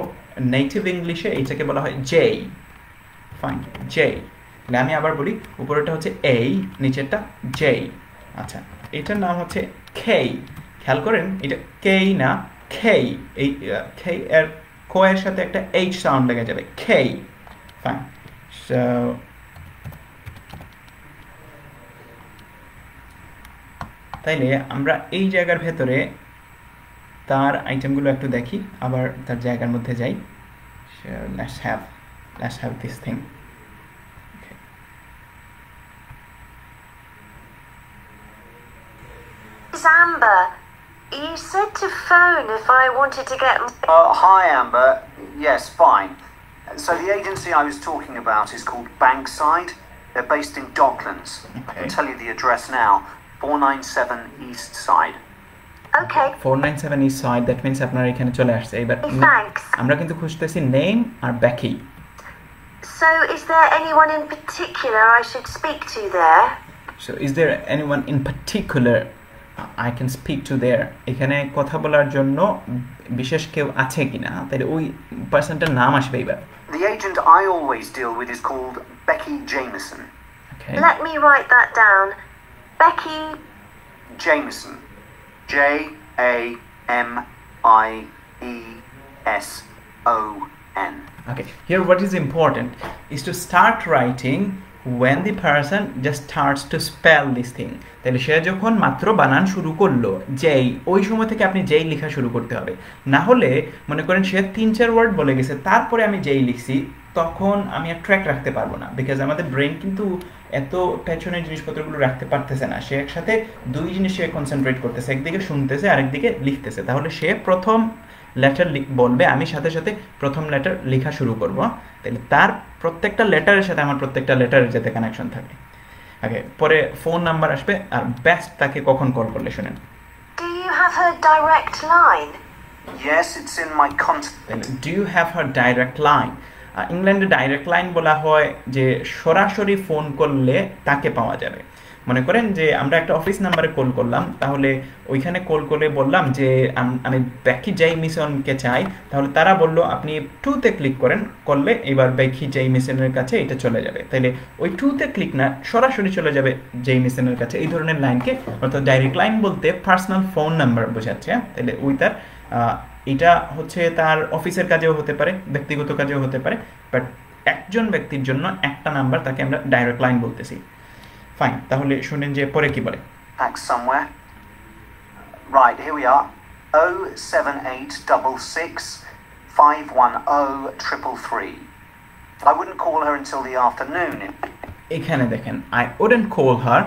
নেটিভ ইংলিশে এইটাকে বলা হয় জে। Fine, J. তাহলে আমি আবার বলি, উপরেটা হচ্ছে এই, নিচেরটা জে। আচ্ছা, এটার নাম হচ্ছে খেই। খেয়াল করেন এটা কেই না খেই। এই খেই এর কো এর সাথে একটা এইচ সাউন্ড লেগে যাবে, খেই। ফাইন, সো তাইলে আমরা এই জায়গার ভেতরে তার আইটেমগুলো একটু দেখি, আবার তার জায়গার মধ্যে যাই। So let's have this thing. Amber, you said to phone if I wanted to get... Hi Amber, yes, fine. So the agency I was talking about is called Bankside. They're based in Docklands. I can tell you the address now, 497 East Side. Okay. 497 East Side, that means আপনারা এখানে চলে আসছে। এবার Thanks. আমরা কিন্তু খুঁজতেছি name আর Becky. So is there anyone in particular I should speak to there? So is there anyone in particular I can speak to there? এখানে কথা বলার জন্য বিশেষ কেউ আছে কিনা, তাহলে ওই পারসনটার নাম আসবে এবার। The agent I always deal with is called Becky Jameson. Okay. Let me write that down. Becky Jameson. Jameson. M-I-E-S-O-N. Okay, here what is important is to start writing when the person just starts to spell this thing. তাহলে সে যখন মাত্র বানান শুরু করলো যেই, ওই সময় থেকে আপনি যেই লেখা শুরু করতে হবে। না হলে মনে করেন সে 3-4 ওয়ার্ড বলে গেছে তারপরে আমি যেই লিখছি, তখন আমি আর ট্র্যাক রাখতে পারবো না, বিকজ আমাদের ব্রেন কিন্তু এত পেছনের জিনিসপত্রগুলো রাখতে পারতেছে না। সে একসাথে দুই জিনিসে কনসেন্ট্রেট করতেছে, একদিকে শুনতেছে আরেকদিকে লিখতেছে। তাহলে সে প্রথম লেটার বলবে, আমি সাথে সাথে প্রথম লেটার লেখা শুরু করব, তাহলে তার প্রত্যেকটা লেটারের সাথে আমার প্রত্যেকটা লেটারের যাতে কানেকশন থাকে। ওকে, পরে ফোন নাম্বার আসবে, আর বেস্ট তাকে কখন কল করলে শুনেন। Do you have her direct line? Yes, it's in my contact. Do you have her direct line? ইংল্যান্ডে ডাইরেক্ট লাইন বলা হয় যে সরাসরি ফোন করলে তাকে পাওয়া যাবে। মনে করেন যে আমরা একটা অফিস নাম্বারে কল করলাম, তাহলে ওইখানে কল করে বললাম যে আমি বেকি জেমিসনকে চাই, তাহলে তারা বলল আপনি 2-তে ক্লিক করেন, করলে এবার বেকি জেমিসনের কাছে এটা চলে যাবে। তাহলে ওই 2-তে ক্লিক না, সরাসরি চলে যাবে জেমিসনের কাছে। এই ধরনের লাইনকে, অর্থাৎ ডাইরেক্ট লাইন বলতে পার্সোনাল ফোন নাম্বার বোঝাচ্ছে। তাহলে ওই তার এটা হচ্ছে তার অফিসের কাজেও হতে পারে, ব্যক্তিগত কাজেও হতে পারে, বাট একজন ব্যক্তির জন্য একটা নাম্বার, তাকে আমরা ডাইরেক্ট লাইন বলতেছি। ফাইন, তাহলে শুনেন যে পরে কি বলে। Back somewhere. Right, here we are. 07866510333. I wouldn't call her until the afternoon. এখানে দেখেন, I wouldn't call her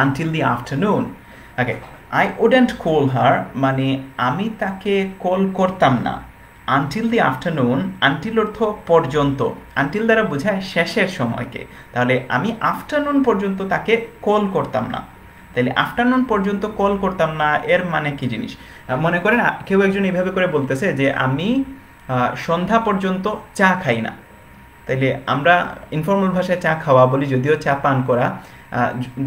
until the afternoon. Okay, I wouldn't call her মানে আমি তাকে কল করতাম না। Until the afternoon, until অর্থ পর্যন্ত, until দ্বারা বোঝায় শেষের সময়কে। তাহলে আমি আফটারনুন পর্যন্ত তাকে কল করতাম না। তাহলে আফটারনুন পর্যন্ত কল করতাম না এর মানে কি জিনিস? মনে করেন কেউ একজন এইভাবে করে বলতেছে যে আমি সন্ধ্যা পর্যন্ত চা খাই না। তাইলে আমরা ইনফর্মাল ভাষায় চা খাওয়া বলি, যদিও চা পান করা।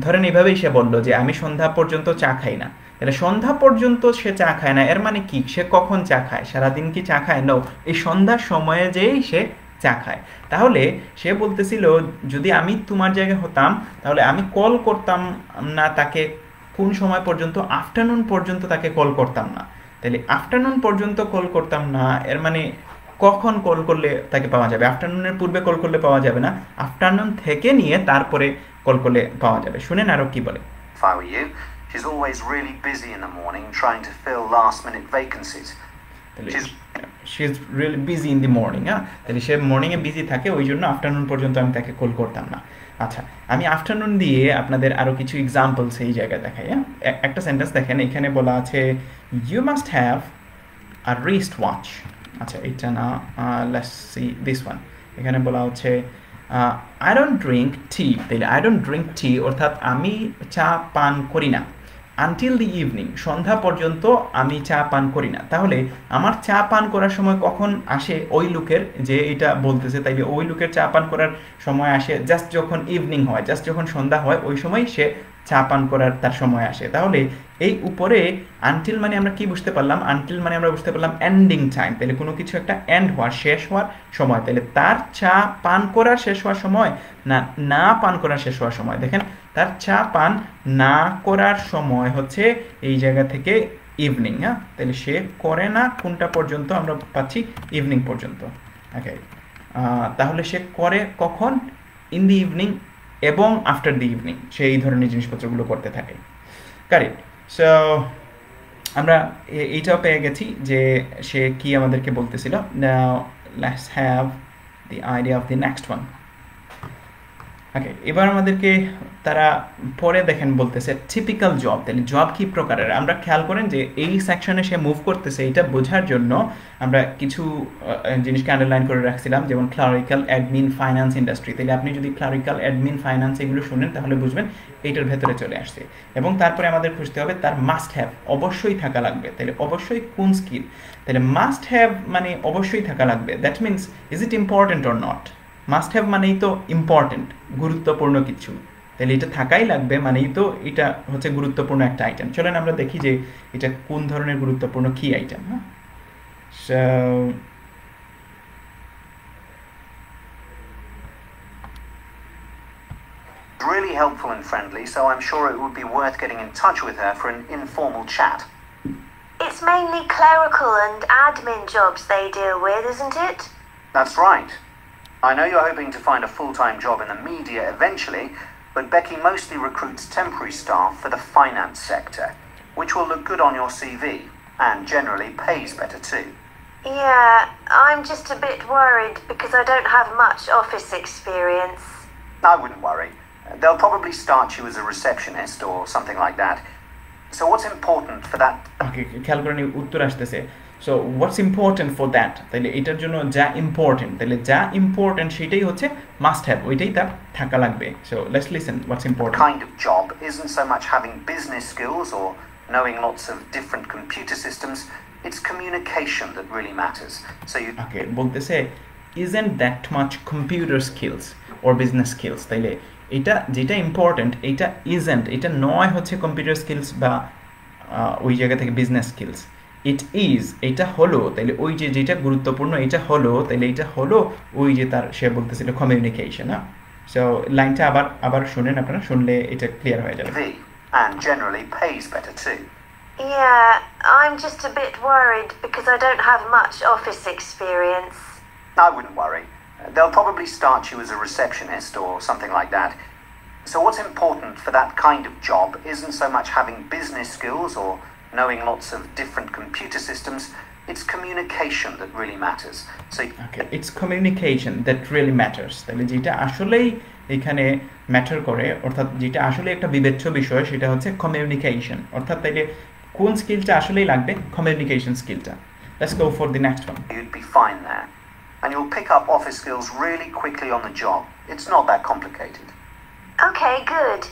ধরেন এইভাবেই সে বলল যে আমি সন্ধ্যা পর্যন্ত চা খাই না। তাহলে সন্ধ্যা পর্যন্ত সে চা খায় না এর মানে কি? সে কখন চা খায়? সারাদিন কি চা খায়? নো, এই সন্ধ্যার সময়ে যেই সে চা খায়। তাহলে সে বলতেছিল যদি আমি তোমার জায়গায় হতাম তাহলে আমি কল করতাম না তাকে কোন সময় পর্যন্ত? আফটারনুন পর্যন্ত তাকে কল করতাম না। তাহলে আফটারনুন পর্যন্ত কল করতাম না এর মানে কখন কল করলে তাকে পাওয়া যাবে? আফটারনুনের পূর্বে কল করলে পাওয়া যাবে না, আফটারনুন থেকে নিয়ে তারপরে কল করলে পাওয়া যাবে। শুনেন আরো কি বলে। If I were you, she's always really busy in the morning trying to fill last-minute vacancies. She's really busy in the morning. তাহলে সে মর্নিং এ বিজি থাকে, ওই জন্য আফটারনুন পর্যন্ত আমি তাকে কল করতাম না। আচ্ছা, আমি আফটারনুন দিয়ে আপনাদের আরো কিছু এক্সাম্পলস এই জায়গায় দেখাই। একটা সেন্টেন্স দেখেন, এখানে বলা আছে you must have a wrist watch. আচ্ছা, এটা না, লেটস সি দিস ওয়ান। এখানে বলা হচ্ছে আই ডোন্ট ড্রিঙ্ক টি। তাহলে আই ডোন্ট ড্রিঙ্ক টি অর্থাৎ আমি চা পান করি না। আনটিল দি ইভিনিং, সন্ধ্যা পর্যন্ত আমি চা পান করি না। তাহলে আমার চা পান করার সময় কখন আসে? ওই লোকের যে এটা বলতেছে, তাইলে ওই লোকের চা পান করার সময় আসে জাস্ট যখন ইভিনিং হয়, জাস্ট যখন সন্ধ্যা হয়, ওই সময় সে চা পান করার তার সময় আসে। তাহলে এই উপরে আনটিল মানে আমরা কি বুঝতে পারলাম? আনটিল মানে আমরা বুঝতে পারলাম এন্ডিং টাইম। তাহলে কোনো কিছু একটা এন্ড হওয়ার, শেষ হওয়ার সময়। তাহলে তার চা পান করার শেষ হওয়ার সময় না না পান করার শেষ হওয়ার সময়। দেখেন, তার চা পান না করার সময় হচ্ছে এই জায়গা থেকে ইভিনিং। তাহলে সে করে না কোনটা পর্যন্ত? আমরা পাচ্ছি ইভিনিং পর্যন্ত। ওকে, তাহলে সে করে কখন? ইন দি ইভিনিং এবং আফটার দি ইভিনিং সে এই ধরনের জিনিসপত্রগুলো করতে থাকে। কারেক্ট। সো আমরা এইটাও পেয়ে গেছি যে সে কি আমাদেরকে বলতেছিল। Now let's have the idea of the next one. Okay, এবার আমাদেরকে তারা পরে দেখেন বলতেছে টিপিক্যাল জব। তাহলে জব কি প্রকারের? আমরা খেয়াল করেন যে এই সেকশনে সে মুভ করতেছে, এটা বোঝার জন্য আমরা কিছু জিনিসকে আন্ডারলাইন করে রাখছিলাম, যেমন ক্লারিক্যাল, অ্যাডমিন, ফাইন্যান্স, ইন্ডাস্ট্রি। তাহলে আপনি যদি ক্লারিক্যাল, অ্যাডমিন, ফাইন্যান্স এগুলো শুনেন তাহলে বুঝবেন এইটার ভেতরে চলে আসছে। এবং তারপরে আমাদের খুঁজতে হবে তার মাস্ট হ্যাভ, অবশ্যই থাকা লাগবে। তাহলে অবশ্যই কোন স্কিল? তাহলে মাস্ট হ্যাভ মানে অবশ্যই থাকা লাগবে। That means is it important or not? Must have মানেই তো ইম্পর্টেন্ট, গুরুত্বপূর্ণ কিছু। তাহলে এটা থাকাই লাগবে মানেই তো এটা হচ্ছে গুরুত্বপূর্ণ একটা আইটেম। চলেন আমরা দেখি যে এটা কোন ধরনের গুরুত্বপূর্ণ কি আইটেম। হ্যাঁ, so Really helpful and friendly, so I'm sure it would be worth getting in touch with her for an informal chat. It's it's mainly clerical and admin jobs they deal with, isn't it? That's right. I know you're hoping to find a full-time job in the media eventually, but Becky mostly recruits temporary staff for the finance sector, which will look good on your CV and generally pays better too. Yeah, I'm just a bit worried because I don't have much office experience. I wouldn't worry. They'll probably start you as a receptionist or something like that. So what's important for that? Okay, খেয়াল করেন উত্তর আসতেছে so what's important for that তাহলে এটার জন্য যা important তাহলে যা ইম্পর্টেন্ট সেটাই হচ্ছে মাস্ট হ্যাভ ওইটাই তার থাকা লাগবে so let's listen what's important Kind of job isn't so much having business skills or knowing lots of different computer systems. It's communication that really matters. So you okay বলতেছে isn't that much computer skills or business skills তাইলে এটা যেটা important এটা isn't এটা নয় হচ্ছে computer skills বা ওই জায়গা থেকে বিজনেস স্কিলস ইট ইজ এটা হলো তাইলে ওই যে যেটা গুরুত্বপূর্ণ এটা হলো তাইলে এটা হলো ওই যে তার সে বলতেছিল কমিউনিকেশন না সো লাইনটা আবার শুনেন আপনারা শুনলে এটা ক্লিয়ার হয়ে যাবে and generally pays better too. Yeah, I'm just a bit worried because I don't have much office experience. I wouldn't worry. They'll probably start you as a receptionist or something like that. So what's important for that kind of job isn't so much having business skills or knowing lots of different computer systems. It's communication that really matters. So okay, it's communication that really matters. তাহলে যেটা আসলেই এখানে matter করে অর্থাৎ যেটা আসলে একটা বিবেচ্য বিষয় সেটা হচ্ছে কমিউনিকেশন অর্থাৎ তাইলে কোন স্কিলটা আসলেই লাগবে কমিউনিকেশন স্কিলটা let's go for the next one you'd be fine there and you'll pick up office skills really quickly on the job. It's not that complicated. Okay, good.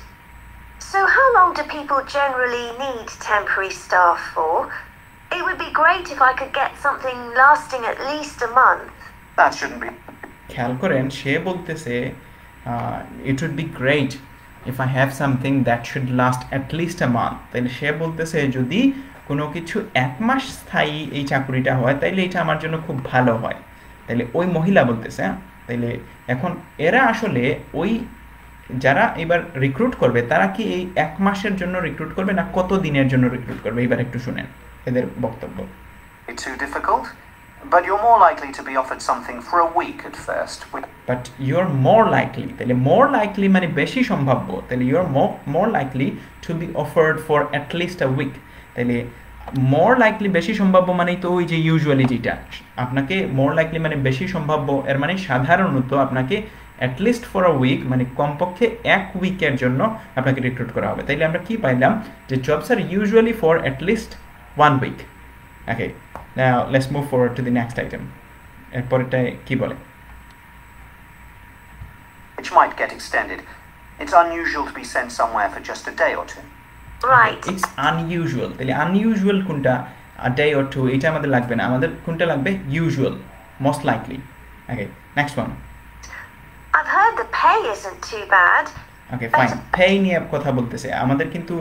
So how long do people generally need temporary staff for? It would be great if I could get something lasting at least a month. That shouldn't be. খেয়াল করেন সে বলতেছে it would be great if I have something that should last at least a month তাহলে সে বলতেছে যদি কোনো কিছু এক মাস স্থায়ী এই চাকরিটা হয় তাহলে এটা আমার জন্য খুব ভালো হয় তাহলে ওই মহিলা বলতেছে তাহলে এখন এরা আসলে ওই যারা এবার রিক্রুট করবে তারা কি এই এক মাসের জন্য রিক্রুট করবে না কত দিনের জন্য রিক্রুট করবে এবার একটু শুনেন এদের বক্তব্য It's too difficult, but you're more likely to be offered something for a week at first. But you're more likely তাহলে more likely মানে বেশি সম্ভাব্য তাহলে you're more likely to be offered for at least a week তাহলে more likely বেশি সম্ভাব্য মানে তো ওই যে ইউজুয়ালি যেটা আপনাকে more likely মানে বেশি সম্ভাব্য এর মানে সাধারণত আপনাকে at least for a week মানে কমপক্ষে এক উইকের জন্য আপনাকে রিক্রুট করা হবে তাইলে আমরা কি পাইলাম যে jobs are usually for at least 1 week. Okay, now let's move forward to the next item. এরপরটা কি বলে which might get extended. It's unusual to be sent somewhere for just a day or two. Right. It's unusual. তাহলে unusual কোনটা a day or two এটা আমাদের লাগবে না আমাদের কোনটা লাগবে usual most likely. Okay, next one. I've heard the pay isn't too bad. Okay, fine. Pay নিয়ে কথা বলতেছে আমাদের কিন্তু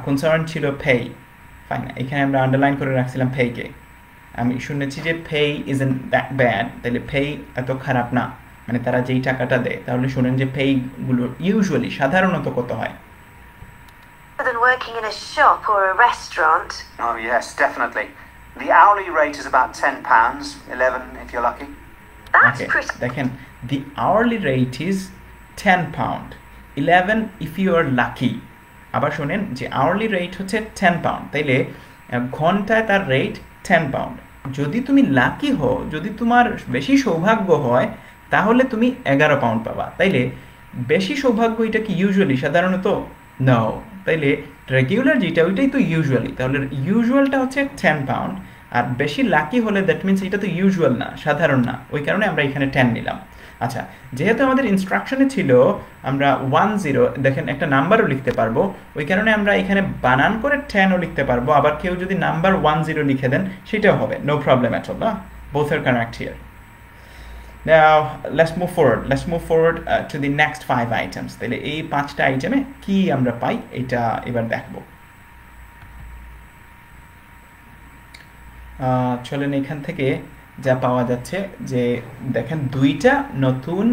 কনসার্ন ছিল pay. Fine. এখানে আমরা আন্ডারলাইন করে রাখছিলাম pay কে আমি শুনেছি যে pay isn't that bad তাহলে pay এত খারাপ না মানে তারা যেই টাকাটা দেয় তাহলে শুনেন যে pay গুলো ইউজুয়ালি সাধারণত কত হয় Than working in a shop or a restaurant. Oh yes, definitely. The hourly rate is about £10, 11 if you're lucky. That's okay, pretty. দেখেন the hourly rate is £10, 11 if you are lucky আবার শুনেন যে hourly rate হচ্ছে £10 তাইলে ঘন্টায় তার rate £10 যদি তুমি লাকি হও যদি তোমার বেশি সৌভাগ্য হয় তাহলে তুমি 11 পাউন্ড পাবা তাইলে বেশি সৌভাগ্য এটা কি ইউজুয়ালি সাধারণত নো তাইলে রেগুলার যেটা ওইটাই তো ইউজুয়ালি তাহলে ইউজুয়ালটা হচ্ছে £10 আর বেশি লাকি হলে দ্যাট মিন্স এটা তো ইউজুয়াল না সাধারণ না ওই কারণে আমরা এখানে 10 নিলাম আচ্ছা যেহেতু আমাদের ইনস্ট্রাকশনে ছিল আমরা 10 দেখেন একটা নাম্বারও লিখতে পারবো ওই কারণে আমরা এখানে বানান করে 10ও লিখতে পারবো আবার কেউ যদি নাম্বার 10 লিখে দেন সেটাও হবে নো প্রবলেম এট অল না both are correct here now let's move forward to the next 5 items তাহলে এই 5টা আইটেমে কি আমরা পাই এটা এবার দেখব চলেন এখান থেকে যা পাওয়া যাচ্ছে যে দেখেন দুইটা নতুন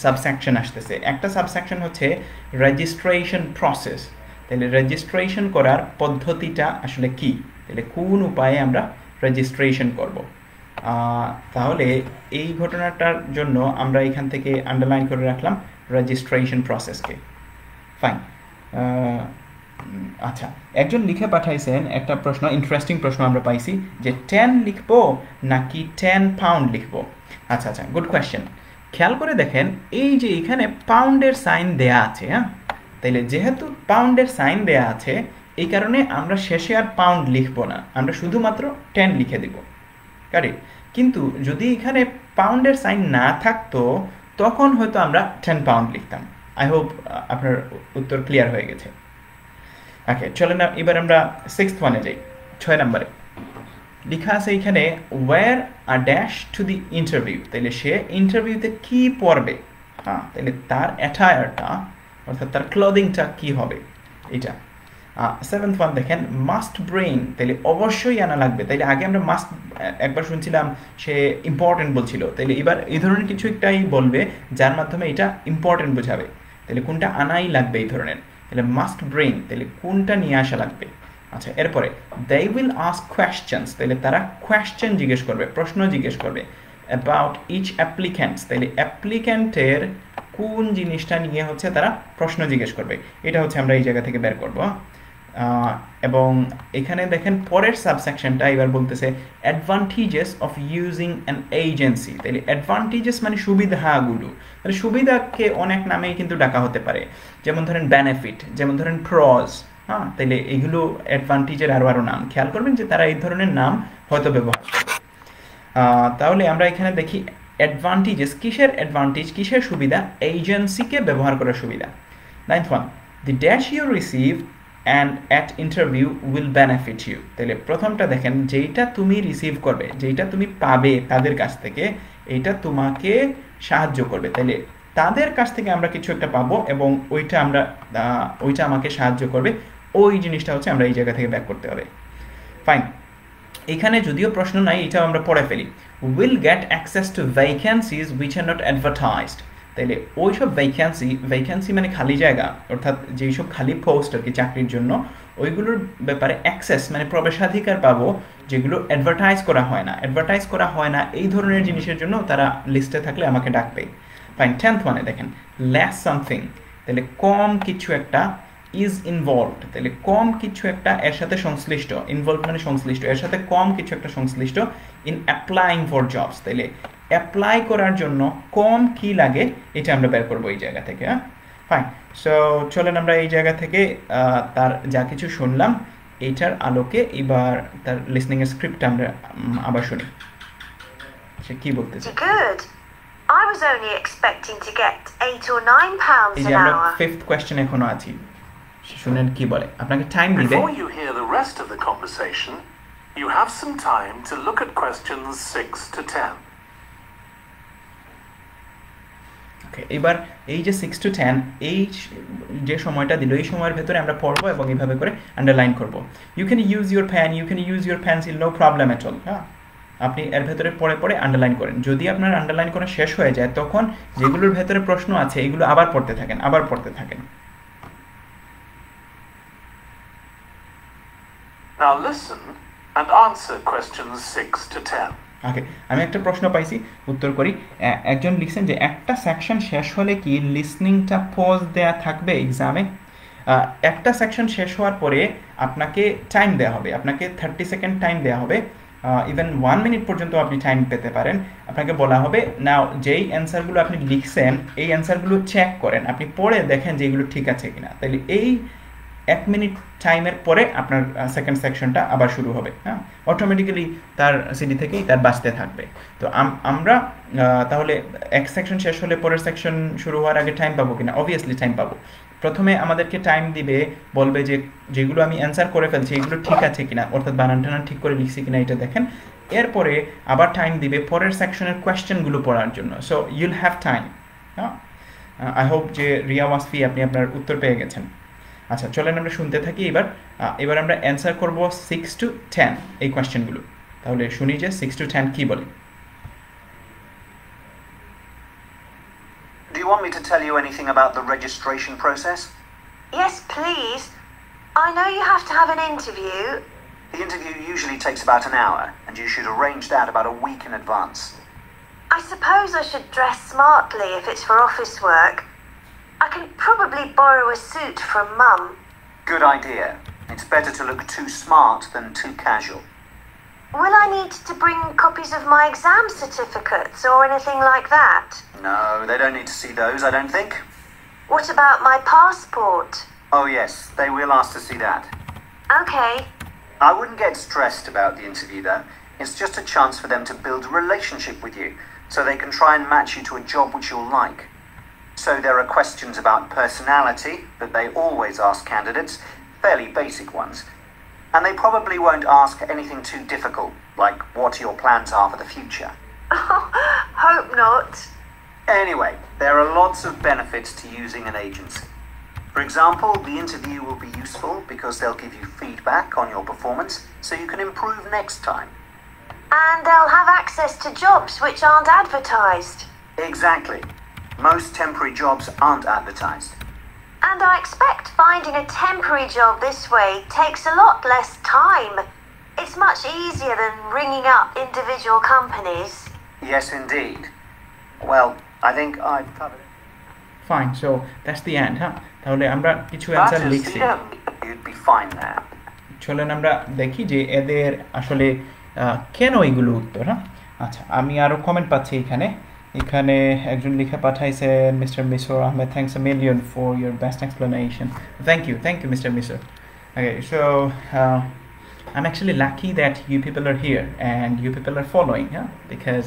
সাবসেকশন আসতেছে একটা সাবসেকশন হচ্ছে রেজিস্ট্রেশন প্রসেস তাহলে রেজিস্ট্রেশন করার পদ্ধতিটা আসলে কি, তাহলে কোন উপায়ে আমরা রেজিস্ট্রেশন করব। তাহলে এই ঘটনাটার জন্য আমরা এখান থেকে আন্ডারলাইন করে রাখলাম রেজিস্ট্রেশন প্রসেসকে। ফাইন। আচ্ছা, একজন লিখে পাঠাইছেন একটা প্রশ্ন, ইন্টারেস্টিং প্রশ্ন আমরা পাইছি যে 10 লিখবো নাকি 10 পাউন্ড লিখবো। আচ্ছা আচ্ছা, গুড কোয়েশ্চেন। খেয়াল করে দেখেন এই যে এখানে পাউন্ডের সাইন দেয়া আছে, হ্যাঁ, তাইলে যেহেতু পাউন্ডের সাইন দেয়া আছে এই কারণে আমরা শেষে আর পাউন্ড লিখবো না, আমরা শুধুমাত্র 10 লিখে দিব, কারেক্ট। কিন্তু যদি এখানে পাউন্ডের সাইন না থাকতো তখন হয়তো আমরা 10 পাউন্ড লিখতাম। আই হোপ আপনার উত্তর ক্লিয়ার হয়ে গেছে। ওকে, চলেন না এবার আমরা 6th ওয়ানে যাই। 6 নম্বরে লেখা আছে এখানে wear a dash to the interview, তাহলে সে ইন্টারভিউতে কি পরবে, হ্যাঁ, তাহলে তার অ্যাটায়ারটা অর্থাৎ তার ক্লোদিংটা কি হবে এটা। 7th ওয়ান দেখেন মাস্ট ব্রেইন, তাহলে অবশ্যই আনা লাগবে। তাইলে আগে আমরা মাস্ট একবার শুনছিলাম সে ইম্পর্টেন্ট বলছিল, তাইলে এবার এই ধরনের কিছু একটাই বলবে যার মাধ্যমে এটা ইম্পর্টেন্ট বোঝাবে, তাহলে কোনটা আনাই লাগবে এই ধরনের, তাহলে মাস্ট ব্রেইন, তাহলে কোনটা নিয়ে আসা লাগবে। আচ্ছা, এরপরে they will ask questions, তাহলে তারা কোয়েশ্চেন জিজ্ঞেস করবে, প্রশ্ন জিজ্ঞেস করবে about each applicant, তাহলে অ্যাপ্লিক্যান্টের কোন জিনিসটা নিয়ে হচ্ছে তারা প্রশ্ন জিজ্ঞেস করবে, এটা হচ্ছে আমরা এই জায়গা থেকে বের করব। এবং এখানে দেখেন পরের সাবসেকশনটা এবার বলতেছে advantages of using an agency, তাহলে অ্যাডভান্টেজেস মানে সুবিধাগুলো, তাহলে সুবিধাকে অনেক নামেই কিন্তু ডাকা হতে পারে, যেমন ধরেন বেনিফিট, যেমন ধরেন প্রজ, হ্যাঁ, তাহলে এগুলো অ্যাডভান্টেজের আরও নাম। খেয়াল করবেন যে তারা এই ধরনের নাম হয়তো ব্যবহার করবে। তাহলে আমরা এখানে দেখি অ্যাডভান্টেজেস, কিসের অ্যাডভান্টেজ, কিসের সুবিধা, এজেন্সিকে ব্যবহার করার সুবিধা। 9th one the dash you receive and at interview will benefit you, তাহলে প্রথমটা দেখেন যেইটা তুমি রিসিভ করবে, যেইটা তুমি পাবে তাদের কাছ থেকে, এইটা তোমাকে সাহায্য করবে, তাহলে তাদের কাছ থেকে আমরা কিছু একটা পাবো এবং ওইটা আমাকে সাহায্য করবে, ওই জিনিসটা হচ্ছে আমরা এই জায়গা থেকে ব্যাক করতে হবে। ফাইন, এখানে যদিও প্রশ্ন নাই, এটাও আমরা পড়ে ফেলি। Will get access to vacancies which are not advertised, তাহলে ওইসব ভ্যাকেন্সি মানে খালি জায়গা, অর্থাৎ যেই সব খালি পোস্ট আর কি চাকরির জন্য, ওইগুলোর ব্যাপারে অ্যাক্সেস মানে প্রবেশাধিকার পাবো যেগুলো অ্যাডভার্টাইজ করা হয় না, এই ধরনের জিনিসের জন্য তারা লিস্টে থাকলে আমাকে ডাকবে। ফাইন, 10th ওয়ানে দেখেন লেস সামথিং, তাহলে কম কিছু একটা, ইজ ইনভলভড, তাহলে কম কিছু একটা এর সাথে সংশ্লিষ্ট, ইনভলভ মানে সংশ্লিষ্ট, এর সাথে কম কিছু একটা সংশ্লিষ্ট, ইন অ্যাপ্লাইং ফর জবস, তাহলে অ্যাপ্লাই করার জন্য কম কি লাগে এটা আমরা বের করবো এই জায়গা থেকে। হ্যাঁ, ফাইন। সো চলেন আমরা এই জায়গা থেকে তার যা কিছু শুনলাম এইটার আলোকে এবার তার লিসনিং এর স্ক্রিপ্ট আমরা আবার শুনি, সে কি বলতেছে। Good. I was only expecting to get 8 or 9 pounds এই an যে আমরা hour. 5th কোশ্চেন এখনো আছি, শুনেন কি বলে। আপনাকে টাইম দিবে। Before you hear the rest of the conversation, you have some time to look at questions 6 to 10. ওকে, এবার এই যে 6 to 10 এই যে সময়টা দিল, এই সময়ের ভেতরে আমরা পড়বো এবং এইভাবে করে আন্ডারলাইন করব। You can use your pen, you can use your pencil, no problem at all. হ্যাঁ, আপনি এর ভেতরে পড়ে আন্ডারলাইন করেন। যদি আপনার আন্ডারলাইন করা শেষ হয়ে যায় তখন যেগুলোর ভেতরে প্রশ্ন আছে এগুলো আবার পড়তে থাকেন। Now listen and answer questions 6 to 10. ওকে, আমি একটা প্রশ্ন পাইছি, উত্তর করি। একজন লিখছেন যে একটা সেকশন শেষ হলে কি লিসনিংটা পজ দেয়া থাকবে এক্সামে? একটা সেকশন শেষ হওয়ার পরে আপনাকে টাইম দেওয়া হবে, আপনাকে 30 সেকেন্ড টাইম দেওয়া হবে, ইভেন 1 মিনিট পর্যন্ত আপনি টাইম পেতে পারেন। আপনাকে বলা হবে নাও যেই অ্যান্সারগুলো আপনি লিখছেন এই অ্যান্সারগুলো চেক করেন, আপনি পড়ে দেখেন যে এগুলো ঠিক আছে কিনা। তাহলে এই 1 মিনিট টাইমের পরে আপনার সেকেন্ড সেকশনটা আবার শুরু হবে। হ্যাঁ, অটোমেটিক্যালি তার সিডি থেকেই তার বাঁচতে থাকবে। তো আমরা তাহলে এক সেকশন শেষ হলে পরের সেকশন শুরু হওয়ার আগে টাইম পাবো কিনা? অবভিয়াসলি টাইম পাবো। প্রথমে আমাদেরকে টাইম দিবে, বলবে যে যেগুলো আমি অ্যান্সার করে ফেলছি এগুলো ঠিক আছে কিনা, অর্থাৎ বানান টানান ঠিক করে লিখছি কিনা এটা দেখেন। এরপরে আবার টাইম দিবে পরের সেকশনের কোয়েশ্চেনগুলো পড়ার জন্য। So you'll have time. হ্যাঁ, আই হোপ যে রিয়া ওয়াসফি আপনি আপনার উত্তর পেয়ে গেছেন। আচ্ছা, চলেন আমরা শুনতে থাকি। এবার আমরা অ্যান্সার করব 6 to 10 এই কোয়েশ্চেনগুলো। তাহলে শুনি যে 6 to 10 কি বলে। Do you want me to tell you anything about the registration process? Yes, please. I know you have to have an interview. The interview usually takes about an hour, and you should arrange that about a week in advance. I suppose I should dress smartly if it's for office work. I can probably borrow a suit from Mum. Good idea. It's better to look too smart than too casual. Will I need to bring copies of my exam certificates or anything like that? No, they don't need to see those, I don't think. What about my passport? Oh yes, they will ask to see that. Okay. I wouldn't get stressed about the interview though. It's just a chance for them to build a relationship with you, so they can try and match you to a job which you'll like. So there are questions about personality that they always ask candidates, fairly basic ones. And they probably won't ask anything too difficult, like what your plans are for the future. Hope not. Anyway, there are lots of benefits to using an agency. For example, the interview will be useful because they'll give you feedback on your performance so you can improve next time. And they'll have access to jobs which aren't advertised. Exactly. Most temporary jobs aren't advertised. And I expect finding a temporary job this way takes a lot less time. It's much easier than ringing up individual companies. Yes, indeed. Well, I think I've covered it. Fine, so that's the end, huh? তাহলে আমরা কিছু answer That is লিখছি। the end. You'd be fine there. চলেন আমরা দেখি যে এদের আসলে কেন এগুলো উত্তর, হ্যাঁ? আচ্ছা, আমি আরও কমেন্ট পাচ্ছি এখানে একজন লিখে পাঠাইছেন, mister Misor Ahmed, thanks a million for your best explanation. Thank you, mister Misor. Okay, so I'm actually lucky that you people are here and you people are following, yeah? Because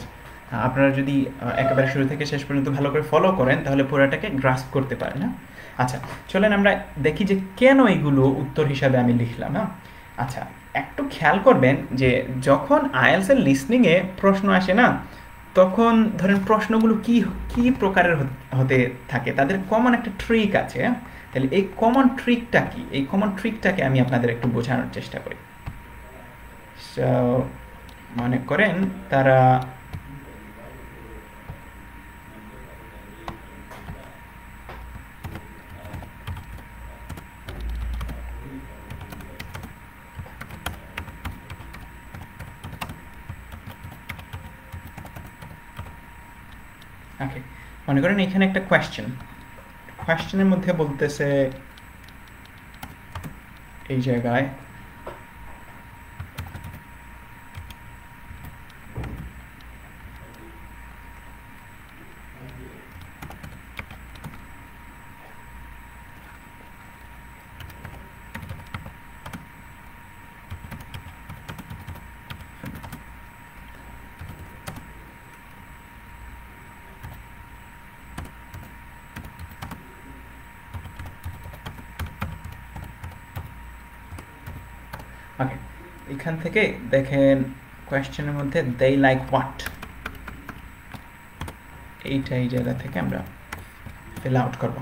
আপনারা যদি একেবারে শুরু থেকে শেষ পর্যন্ত ভালো করে ফলো করেন তাহলে পুরোটাকে গ্রাস্প করতে পারেন, হ্যাঁ? আচ্ছা, চলেন আমরা দেখি যে কেন এইগুলো উত্তর হিসাবে আমি লিখলাম, হ্যাঁ? আচ্ছা, একটু খেয়াল করবেন যে যখন আইএলটিএস এর লিসনিংয়ে প্রশ্ন আসে না, তখন ধরেন প্রশ্নগুলো কি প্রকারের হতে থাকে, তাদের কমন একটা ট্রিক আছে, হ্যাঁ? তাহলে এই কমন ট্রিকটা কি, এই কমন ট্রিকটাকে আমি আপনাদের একটু বোঝানোর চেষ্টা করি। সো মনে করেন তারা ওকে, মনে করেন এখানে একটা কোয়েশ্চেনের মধ্যে বলতেছে এই জায়গায় ওকে, এখান থেকে দেখেন কোয়েশ্চেনের মধ্যে দে লাইক হোয়াট, এই জায়গা থেকে আমরা ফিল আউট করব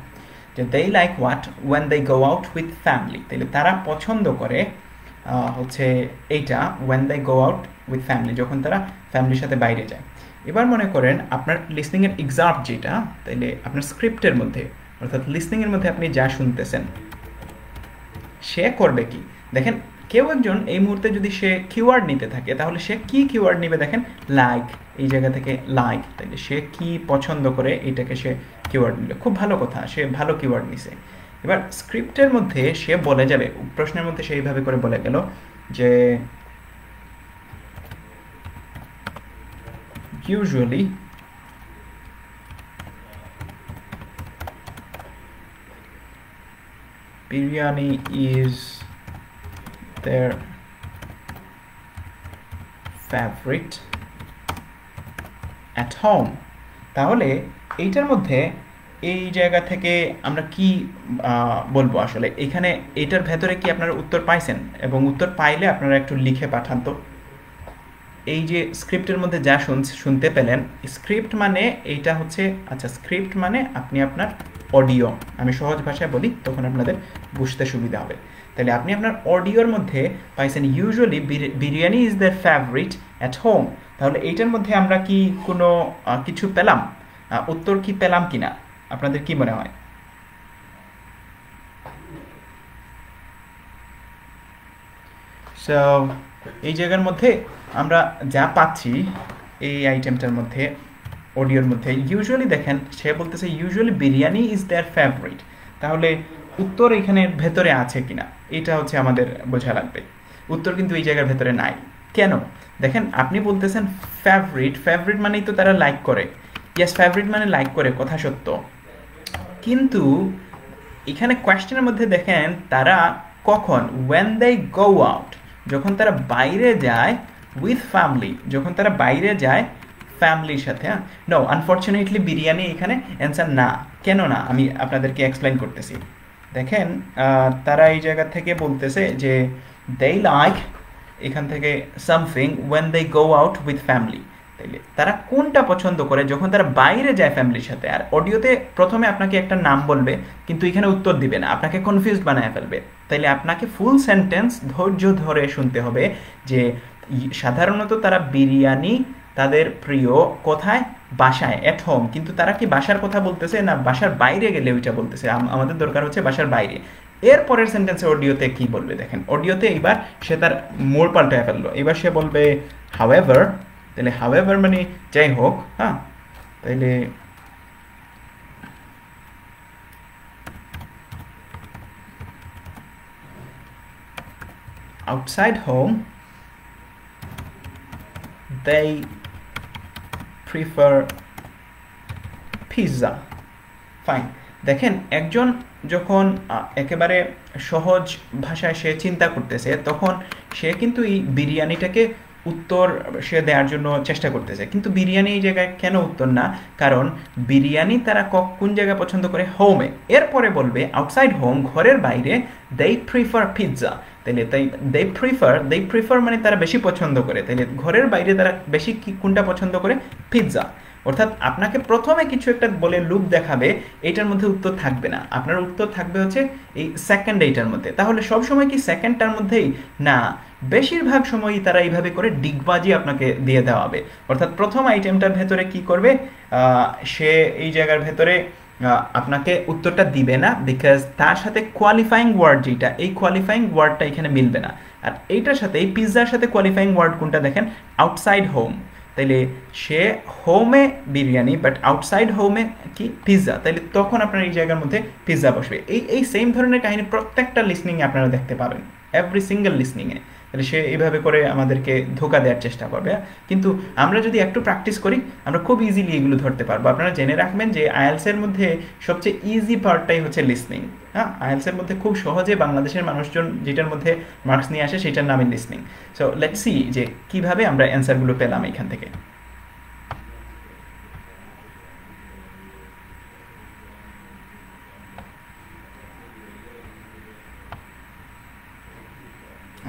যে they like what when they go out with family. তাহলে তারা পছন্দ করে হচ্ছে এইটা when they go out with family, যখন তারা ফ্যামিলির সাথে বাইরে যায়। এবার মনে করেন আপনার লিসনিংয়ের এক্সাম্পল যেটা, তাহলে আপনার স্ক্রিপ্টের মধ্যে অর্থাৎ লিসনিংয়ের মধ্যে আপনি যা শুনতেছেন সে করবে কি, দেখেন কেউ একজন এই মুহূর্তে যদি সে কিওয়ার্ড নিতে থাকে তাহলে সে কি কিওয়ার্ড নেবে, দেখেন লাইক, এই জায়গা থেকে লাইক, তাহলে সে কি পছন্দ করে এটাকে সে কিওয়ার্ড নিল, খুব ভালো কথা, সে ভালো কিওয়ার্ড নিছে। এবার স্ক্রিপ্টের মধ্যে সে বলে যাবে, প্রশ্নের মধ্যে সে এইভাবে করে বলে গেল যে usually biryani is their favorite at home। তাহলে এইটার মধ্যে এই জায়গা থেকে আমরা কি বলবো, আসলে এখানে এটার ভেতরে কি আপনারা উত্তর পাইছেন, এবং উত্তর পাইলে আপনারা একটু লিখে পাঠান তো। এই যে স্ক্রিপ্টের মধ্যে যা শুনতে পেলেন, স্ক্রিপ্ট মানে এইটা হচ্ছে, আচ্ছা স্ক্রিপ্ট মানে আপনি আপনার অডিও, আমি সহজ ভাষায় বলি তখন আপনাদের বুঝতে সুবিধা হবে। তাহলে আপনি আপনার অডিওর মধ্যে পাইছেন usually biryani is the favourite at home. তাহলে এইটার মধ্যে আমরা কি কোনো কিছু পেলাম, উত্তর কি পেলাম কিনা, আপনাদের কি মনে হয়? সো এই জায়গার মধ্যে আমরা যা পাচ্ছি এই আইটেমটার মধ্যে অডিওর মধ্যে ইউজুয়ালি দেখেন সে বলতেছে usually biryani is their favourite. তাহলে উত্তর এখানে ভেতরে আছে কিনা এটা হচ্ছে আমাদের বোঝা লাগবে। উত্তর কিন্তু এই জায়গার ভেতরে নাই। কেন? দেখেন আপনি বলতেছেন ফেভারিট, ফেভারিট মানেই তো তারা লাইক করে। ইয়েস, ফেভারিট মানে লাইক করে, কথা সত্য। কিন্তু এখানে কোয়েশ্চেনের মধ্যে দেখেন তারা কখন, when they go out, যখন তারা বাইরে যায়, with family, যখন তারা বাইরে যায় ফ্যামিলির সাথে। নো, আনফরচুনেটলি বিরিয়ানি এখানে অ্যান্সার না। কেন না আমি আপনাদেরকে এক্সপ্লেন করতেছি। দেখেন তারা এই জায়গা থেকে বলতেছে যে they like এখান থেকে something when they go out with family। তাইলে তারা কোনটা পছন্দ করে যখন তারা বাইরে যায় ফ্যামিলির সাথে। আর অডিওতে প্রথমে আপনাকে একটা নাম বলবে কিন্তু এখানে উত্তর দিবে না, আপনাকে কনফিউজড বানায় ফেলবে। তাইলে আপনাকে ফুল সেন্টেন্স ধৈর্য ধরে শুনতে হবে যে সাধারণত তারা বিরিয়ানি তাদের প্রিয় কোথায়, বাসায়, এট হোম। কিন্তু তারা কি বাসার কথা বলতেছে না বাসার বাইরে গেলে ওইটা বলতেছে? আমাদের দরকার হচ্ছে বাসার বাইরে। এর পরের সেন্টেন্সে অডিওতে কি বলবে দেখেন। অডিওতে এবার সে তার মোড় পাল্টায় ফেললো। এবার সে বলবে হাউএভার। তাহলে হাউএভার মানে যাই হোক, হ্যাঁ। তাইলে outside home they prefer pizza. Fine. দেখেন একজন যখন একেবারে সহজ ভাষায় সে চিন্তা করতেছে তখন সে কিন্তু এই বিরিয়ানিটাকে উত্তর সে দেওয়ার জন্য চেষ্টা করতেছে। কিন্তু বিরিয়ানি এই জায়গায় কেন উত্তর না? কারণ বিরিয়ানি তারা কোন জায়গায় পছন্দ করে? হোমে। এরপরে বলবে আউটসাইড হোম, ঘরের বাইরে, they prefer pizza। তাহলে তাই they prefer মানে তারা বেশি পছন্দ করে। তাহলে ঘরের বাইরে তারা বেশি কোনটা পছন্দ করে? পিৎজা। অর্থাৎ আপনাকে প্রথমে কিছু একটা বলে লুপ দেখাবে, এটার মধ্যে উত্তর থাকবে না, আপনার উত্তর থাকবে হচ্ছে এই সেকেন্ড এইটার মধ্যে। তাহলে সব সময় কি সেকেন্ডটার মধ্যেই না? বেশিরভাগ সময়ই তারা এইভাবে করে ডিগবাজি আপনাকে দিয়ে দেওয়া হবে। অর্থাৎ প্রথম আইটেমটার ভেতরে কি করবে, সে এই জায়গার ভেতরে আপনাকে উত্তরটা দিবে না, বিকজ তার সাথে কোয়ালিফাইং ওয়ার্ড যেটা, এই কোয়ালিফাইং ওয়ার্ডটা এখানে মিলবে না। আর এইটার সাথে এই পিৎজার সাথে কোয়ালিফাইং ওয়ার্ড কোনটা দেখেন? Outside home. তাইলে সে হোমে বিরিয়ানি বাট আউটসাইড হোমে কি? পিৎজা। তাইলে তখন আপনার এই জায়গার মধ্যে পিৎজা বসবে। এই সেম ধরনের কাহিনী প্রত্যেকটা লিসনিংয়ে আপনারা দেখতে পাবেন, এভরি সিঙ্গেল লিসনিংয়ে। তাহলে সে এইভাবে করে আমাদেরকে ধোকা দেওয়ার চেষ্টা করবে। কিন্তু আমরা যদি একটু প্র্যাকটিস করি আমরা খুব ইজিলি এগুলো ধরতে পারবো। আপনারা জেনে রাখবেন যে আইএলসের মধ্যে সবচেয়ে ইজি পার্টটাই হচ্ছে লিসনিং। হ্যাঁ, আইএলসের মধ্যে খুব সহজে বাংলাদেশের মানুষজন যেটার মধ্যে মার্কস নিয়ে আসে সেটার নামই লিসনিং। সো লেটস সি যে কিভাবে আমরা অ্যান্সারগুলো পেলাম এখান থেকে।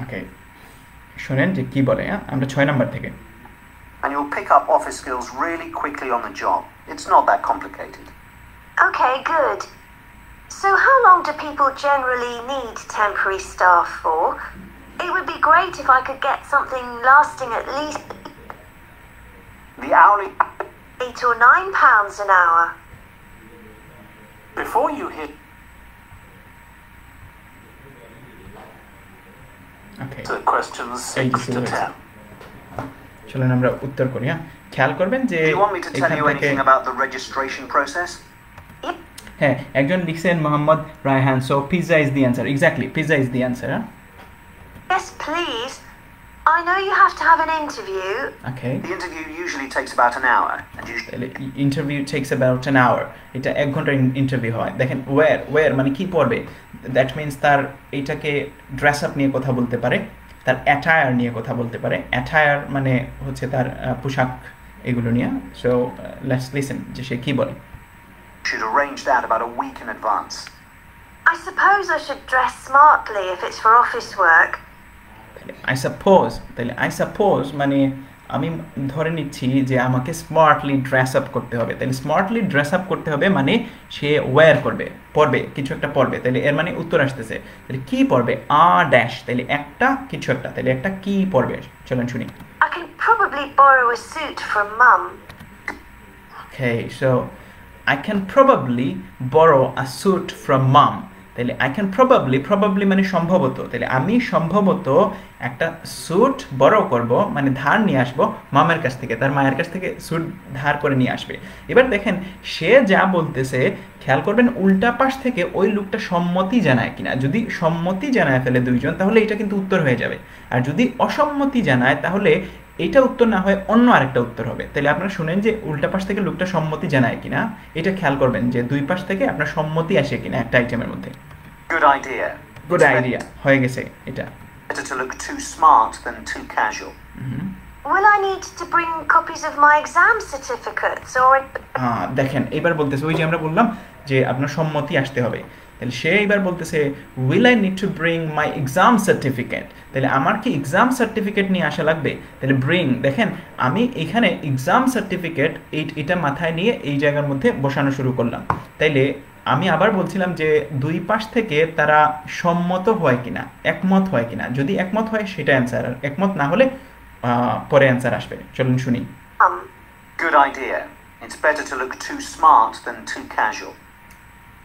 ওকে, শুনেন যে কি বলে। আমরা 6 নাম্বার থেকে। And you'll pick up office skills really quickly on the job. It's not that complicated. Okay, good. So how long do people generally need temporary staff for? It would be great if I could get something lasting at least The hourly... £8 or £9 an hour. Before you hit to questions 6 to 10. চলুন আমরা উত্তর করি। খেয়াল করবেন যে Do you want me to tell you anything about the registration process? হ্যাঁ, একজন লিখছেন Mohammad Raihan. So pizza is the answer. Exactly, pizza is the answer. Yes, please. I know you have to have an interview. Okay. The interview usually takes about an hour. And interview takes about an hour. এটা 1 ঘন্টার interview হয়। দেখেন wire মানে কি পড়বে, that means তার এইটাকে dress up নিয়ে কথা বলতে পারে, তার অ্যাটায়ার নিয়ে কথা বলতে পারে। অ্যাটায়ার মানে হচ্ছে তার পোশাক, এগুলো নিয়ে। সো লেটস লিসেন যে সে কি বলে। Should arrange that about a week in advance. I suppose I should dress smartly if it's for office work. I suppose মানে আমি ধরে নিচ্ছি যে আমাকে স্মার্টলি ড্রেস আপ করতে হবে। তাহলে স্মার্টলি ড্রেস আপ করতে হবে মানে সে ওয়্যার করবে, পরবে, কিছু একটা পরবে। তাহলে এর মানে উত্তর আসতেছে। তাহলে কি পরবে? ড্যাশ। তাহলে একটা কিছু একটা, তাহলে একটা কি পরবে? চলেন শুনি। I can probably borrow a suit from Mum. Okay, so I can probably borrow a suit from Mum. তাহলে আই ক্যান প্রবাবলি মানে সম্ভবত, তাহলে আমি সম্ভবত একটা স্যুট বড় করব, মানে ধার নিয়ে আসবো মামার কাছ থেকে, তার মায়ের কাছ থেকে স্যুট ধার করে নিয়ে আসবে। এবার দেখেন সে যা বলতেছে, খেয়াল করবেন উল্টা পাশ থেকে ওই লোকটা সম্মতি জানায় কিনা। যদি সম্মতি জানায় ফেলে দুইজন, তাহলে এটা কিন্তু উত্তর হয়ে যাবে। আর যদি অসম্মতি জানায়, তাহলে এটা উত্তর না হয় অন্য আরেকটা উত্তর হবে। তাহলে আপনারা শুনেন যে উল্টা পাশ থেকে লোকটা সম্মতি জানায় কিনা, এটা খেয়াল করবেন যে দুই পাশ থেকে আপনার সম্মতি আসে কিনা একটা আইটেমের মধ্যে। গুড আইডিয়া হয়ে গেছে এটা। Better to look too smart than too casual. Will I need to bring copies of my exam certificates or... দেখেন এবার বলতেছে, ওই যে আমরা বললাম যে আপনার সম্মতি আসতে হবে, তাহলে সে এবার বলতেছে will I need to bring my exam certificate, তাহলে আমার কি এক্সাম সার্টিফিকেট নিয়ে আসা লাগবে? তাহলে bring, দেখেন আমি এখানে এক্সাম সার্টিফিকেট এটা মাথায় নিয়ে এই জায়গার মধ্যে বসানো শুরু করলাম। তাইলে আমি আবার বলছিলাম যে দুই পাশ থেকে তারা সম্মত হয় কিনা, একমত হয় কিনা। যদি একমত হয় সেটা অ্যান্সার, আর একমত না হলে পরে অ্যান্সার আসবে। চলুন শুনি। Good idea. It's better to look too smart than too casual.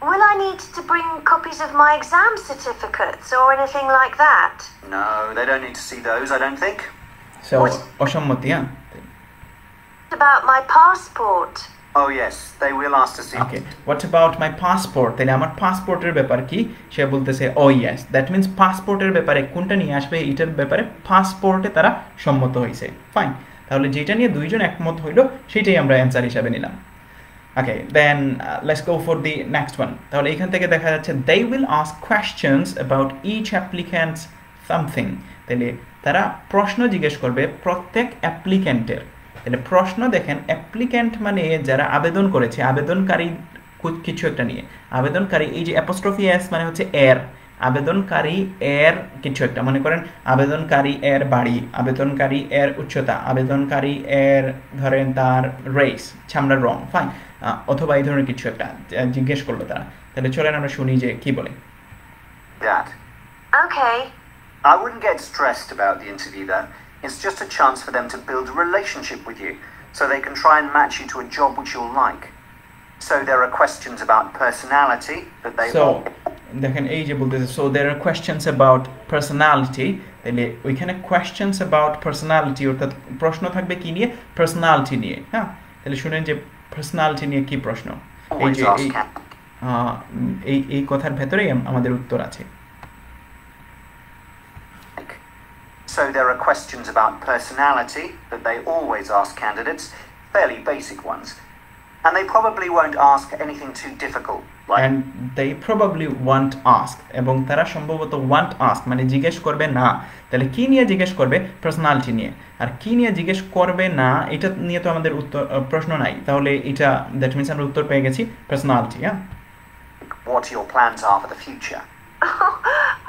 Will I need to bring copies of my exam certificates or anything like that? No, they don't need to see those, I don't think. So, অসম্মতি, হ্যাঁ। About my passport? Oh yes, they will ask to see. Okay, what about my passport? তাহলে আমার পাসপোর্টের ব্যাপার কি? সে বলতেছে oh yes, that means পাসপোর্টের ব্যাপারে কোনটা নিয়ে আসবে, এটার ব্যাপারে পাসপোর্টে তারা সম্মত হয়েছে। ফাইন, তাহলে যেটা নিয়ে দুইজন একমত হইলো সেটাই আমরা অ্যান্সার হিসাবে নিলাম। Okay, then let's go for the next one. তাহলে এখান থেকে দেখা যাচ্ছে they will ask questions about each applicant's something. তাহলে তারা প্রশ্ন জিজ্ঞেস করবে প্রত্যেক অ্যাপ্লিক্যান্টের। তাহলে প্রশ্ন দেখেন, অ্যাপ্লিক্যান্ট মানে যারা আবেদন করেছে, আবেদনকারী কিছু একটা নিয়ে। আবেদনকারী, এই যে অ্যাপোস্ট্রফি এস মানে হচ্ছে এর, আবেদনকারী এর কিছু একটা, মনে করেন আবেদনকারী এর বাড়ি, আবেদনকারী এর উচ্চতা, আবেদনকারী এর ধরেন তার রেস, চামড়ার রং, ফাইন, অথবা এই ধরনের কিছু একটা জিজ্ঞেস করলো তারা। তাহলে চলেন আমরা শুনি যে কি বলে। Okay. I wouldn't get stressed about the interview though. It's just a chance for them to build a relationship with you, so they can try and match you to a job which you'll like. So there are questions about personality that they want. দেখেন এই যে বলতেছে so there are questions about personality, তাহলে ওইখানে questions about personality অর্থাৎ প্রশ্ন থাকবে কি নিয়ে? personality নিয়ে। হ্যাঁ, তাহলে শুনেন যে personality নিয়ে কি প্রশ্ন। এই যে এই কথার ভেতরেই আমাদের উত্তর আছে। So there are questions about personality that they always ask candidates, fairly basic ones. And they probably won't ask anything too difficult. And they probably won't ask. এবং তারা সম্ভবত won't ask মানে জিজ্ঞেস করবে না। তাহলে কি নিয়ে জিজ্ঞেস করবে? personality নিয়ে। আর কি নিয়ে জিজ্ঞেস করবে না, এটা নিয়ে তো আমাদের উত্তর প্রশ্ন নাই। তাহলে এটা that means আমরা উত্তর পেয়ে গেছি personality, yeah? What your plans are for the future?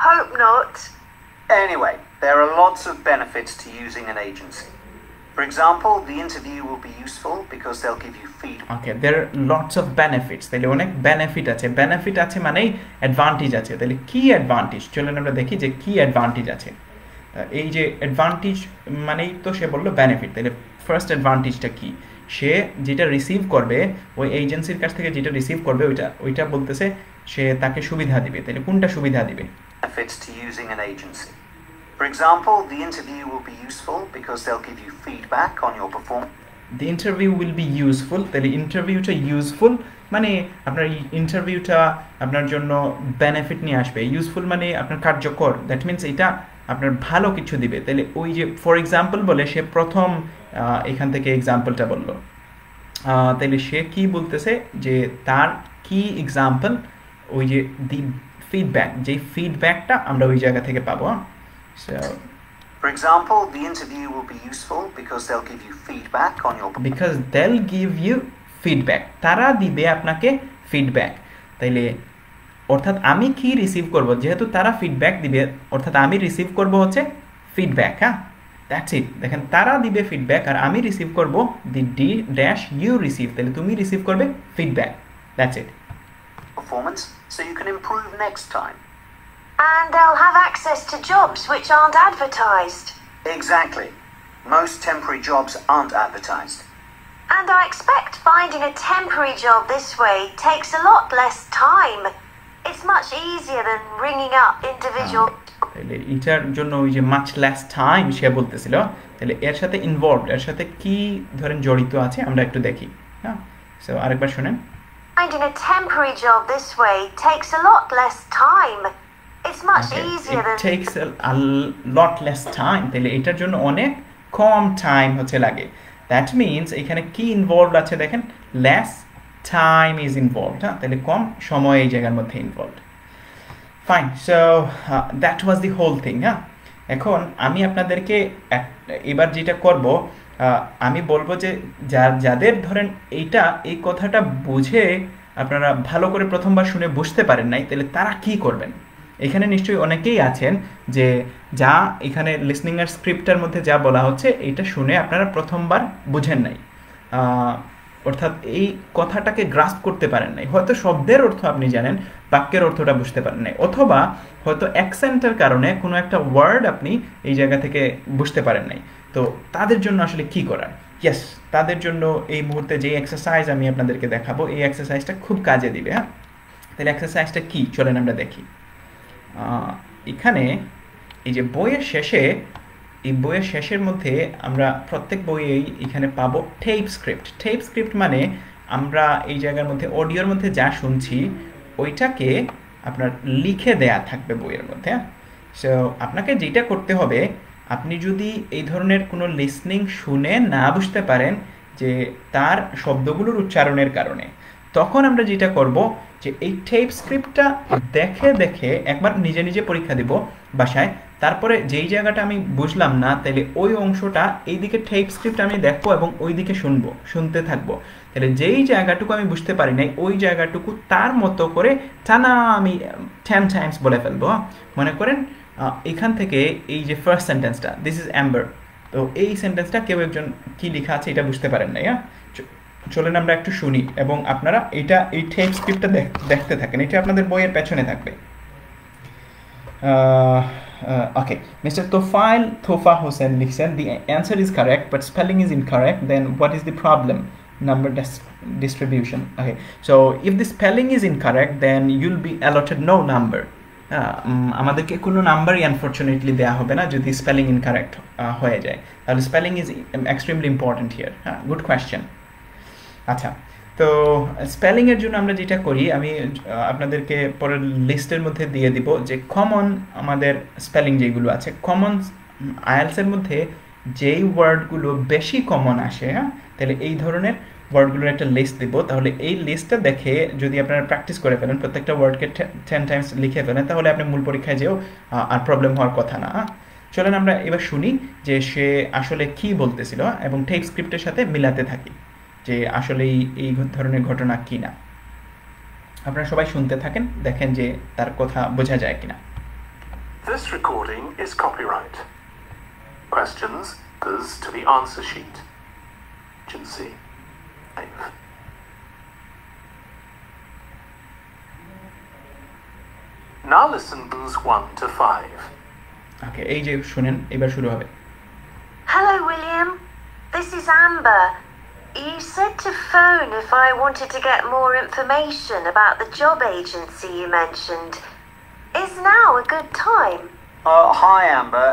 Hope not. Anyway, there are lots of benefits to using an agency. For example, the interview will be useful because they'll give you feedback. Okay, there are lots of benefits. তাহলে অনেক benefit আছে। Benefit আছে মানেই advantage আছে। তাহলে কি advantage? চলুন আমরা দেখি যে কি অ্যাডভান্টেজ আছে। এই যে অ্যাডভান্টেজ মানেই তো সে বললো বেনিফিট। তাহলে ফার্স্ট অ্যাডভান্টেজটা কি? সে যেটা রিসিভ করবে, ওই এজেন্সির কাছ থেকে যেটা রিসিভ করবে ওইটা বলতেছে সে তাকে সুবিধা দিবে। তাহলে কোনটা সুবিধা দিবে? Benefits to using an agency. For example, the interview will be useful because they'll give you feedback on your performance. The interview will be useful. তাহলে ইন্টারভিউটা ইউজফুল মানে আপনার ইন্টারভিউটা আপনার জন্য বেনিফিট নিয়ে আসবে। ইউজফুল মানে আপনার কার্যকর, দ্যাট মিনস এটা আপনার ভালো কিছু দিবে। তাহলে ওই যে ফর এক্সাম্পল বলে সে প্রথম এখান থেকে এক্সাম্পলটা বললো, তাহলে সে কি বলতেছে যে তার কি এক্সাম্পল, ওই যে দি ফিডব্যাক, যে ফিডব্যাকটা আমরা ওই জায়গা থেকে পাবো। So, for example, the interview will be useful because they'll give you feedback on your because they'll give you feedback. তারা দিবে আপনাকে ফিডব্যাক। তাইলে অর্থাৎ আমি কি রিসিভ করব, যেহেতু তারা ফিডব্যাক দিবে অর্থাৎ আমি রিসিভ করব হচ্ছে ফিডব্যাক। হ্যাঁ, দ্যাটস ইট। দেখেন তারা দিবে ফিডব্যাক আর আমি রিসিভ করব দি ডি ড্যাশ ইউ রিসিভ, তাহলে তুমি রিসিভ করবে feedback. That's it. Performance so you can improve next time. And they'll have access to jobs which aren't advertised. Exactly. Most temporary jobs aren't advertised. And I expect finding a temporary job this way takes a lot less time. It's It's much easier than ringing up individual. তাহলে এটার জন্য ওই যে much less time সে বলতেছিল, তাহলে এর সাথে involved, এর সাথে কি ধরেন জড়িত আছে আমরা একটু দেখি। হ্যাঁ, সো আরেকবার শুনেন। Finding a temporary job this way takes a lot less time. It's much easier than. It takes a lot less time. তাহলে এটার জন্য অনেক কম টাইম হচ্ছে লাগে। That means এখানে কি ইনভলভড আছে দেখেন, less time is involved. হ্যাঁ, তাহলে কম সময় এই জায়গার মধ্যে involved. Fine, so that was the whole thing. হ্যাঁ, এখন আমি আপনাদেরকে এবার যেটা করব, আমি বলবো যে যাদের ধরেন এই কথাটা বুঝে আপনারা ভালো করে প্রথমবার শুনে বুঝতে পারেন নাই, তাহলে তারা কি করবেন? এখানে নিশ্চয়ই অনেকেই আছেন যে যা এখানে লিসনিং এর স্ক্রিপ্টের মধ্যে যা বলা হচ্ছে এটা শুনে আপনারা প্রথমবার বুঝেন নাই, অর্থাৎ এই কথাটাকে গ্রাস্প করতে পারেন নাই। হয়তো শব্দের অর্থ আপনি জানেন, বাক্যের অর্থটা বুঝতে পারেন নাই, অথবা হয়তো অ্যাকসেন্টের কারণে কোনো একটা ওয়ার্ড আপনি এই জায়গা থেকে বুঝতে পারেন নাই। তো তাদের জন্য আসলে কি করার? ইয়েস, তাদের জন্য এই মুহূর্তে যে এক্সারসাইজ আমি আপনাদেরকে দেখাবো, এই এক্সারসাইজটা খুব কাজে দিবে। হ্যাঁ, তাহলে এক্সারসাইজটা কি চলেন আমরা দেখি। এখানে এই যে বইয়ের শেষের মধ্যে আমরা প্রত্যেক বইয়েই এখানে পাবো টেপ স্ক্রিপ্ট। টেপ স্ক্রিপ্ট মানে আমরা এই জায়গার মধ্যে অডিওর মধ্যে যা শুনছি ওইটাকে আপনার লিখে দেয়া থাকবে বইয়ের মধ্যে। সো আপনাকে যেটা করতে হবে, আপনি যদি এই ধরনের কোনো লিসনিং শুনে না বুঝতে পারেন যে তার শব্দগুলোর উচ্চারণের কারণে, তখন আমরা যেটা করব যে এই টেপ স্ক্রিপ্টটা দেখে একবার নিজে নিজে পরীক্ষা দিব বাসায়। তারপরে যেই জায়গাটা আমি বুঝলাম না, তাহলে ওই অংশটা এইদিকে টেপ স্ক্রিপ্ট আমি দেখবো এবং ওই দিকে শুনতে থাকবো। তাহলে যেই জায়গাটুকু আমি বুঝতে পারি নাই, ওই জায়গাটুকু তার মতো করে টানা আমি 10 টাইমস বলে ফেলবো। মনে করেন এখান থেকে এই যে ফার্স্ট সেন্টেন্সটা, দিস ইজ অ্যাম্বার, তো এই সেন্টেন্সটা কেউ একজন কি লেখা আছে এটা বুঝতে পারেন নাই। চলেন আমরা একটু শুনি এবং আপনারা এই টেপ স্ক্রিপ্টটা দেখতে থাকেন, এটা আপনাদের বইয়ের পেছনে থাকবে। Okay, Mr. Tofa Hussain লিখছেন, the answer is correct but spelling is incorrect, then what is the problem? Number distribution. Okay, so if the spelling is incorrect, then you'll be allotted no number. আমাদেরকে কোনো নাম্বারই unfortunately দেওয়া হবে না যদি spelling incorrect হয়ে যায়। তাহলে spelling is extremely important here. হ্যাঁ, গুড কোয়েশ্চেন। আচ্ছা, তো স্পেলিংয়ের জন্য আমরা যেটা করি, আমি আপনাদেরকে পরের লিস্টের মধ্যে দিয়ে দিব যে কমন আমাদের স্পেলিং যেগুলো আছে, কমন আইএলটিএসের মধ্যে যেই ওয়ার্ডগুলো বেশি কমন আসে, হ্যাঁ, তাহলে এই ধরনের ওয়ার্ডগুলোর একটা লিস্ট দিব। তাহলে এই লিস্টটা দেখে যদি আপনারা প্র্যাকটিস করে ফেলেন, প্রত্যেকটা ওয়ার্ডকে 10 টাইমস লিখে ফেলেন, তাহলে আপনি মূল পরীক্ষায় যেও আর প্রবলেম হওয়ার কথা না। চলেন আমরা এবার শুনি যে সে আসলে কি বলতেছিল এবং টেপ স্ক্রিপ্টের সাথে মিলাতে থাকি যে আসলে এই ধরনের ঘটনা কি না। আপনারা সবাই শুনতে থাকেন, দেখেন যে তার কথা বোঝা যায় কিনা। This recording is copyright. Questions to the answer sheet. Agency. Now listen to 1 to 5. Okay, এই যে শুনেন, এবার শুরু হবে। Hello, William. This is Amber. You said to phone if I wanted to get more information about the job agency you mentioned. Is now a good time? Hi, Amber.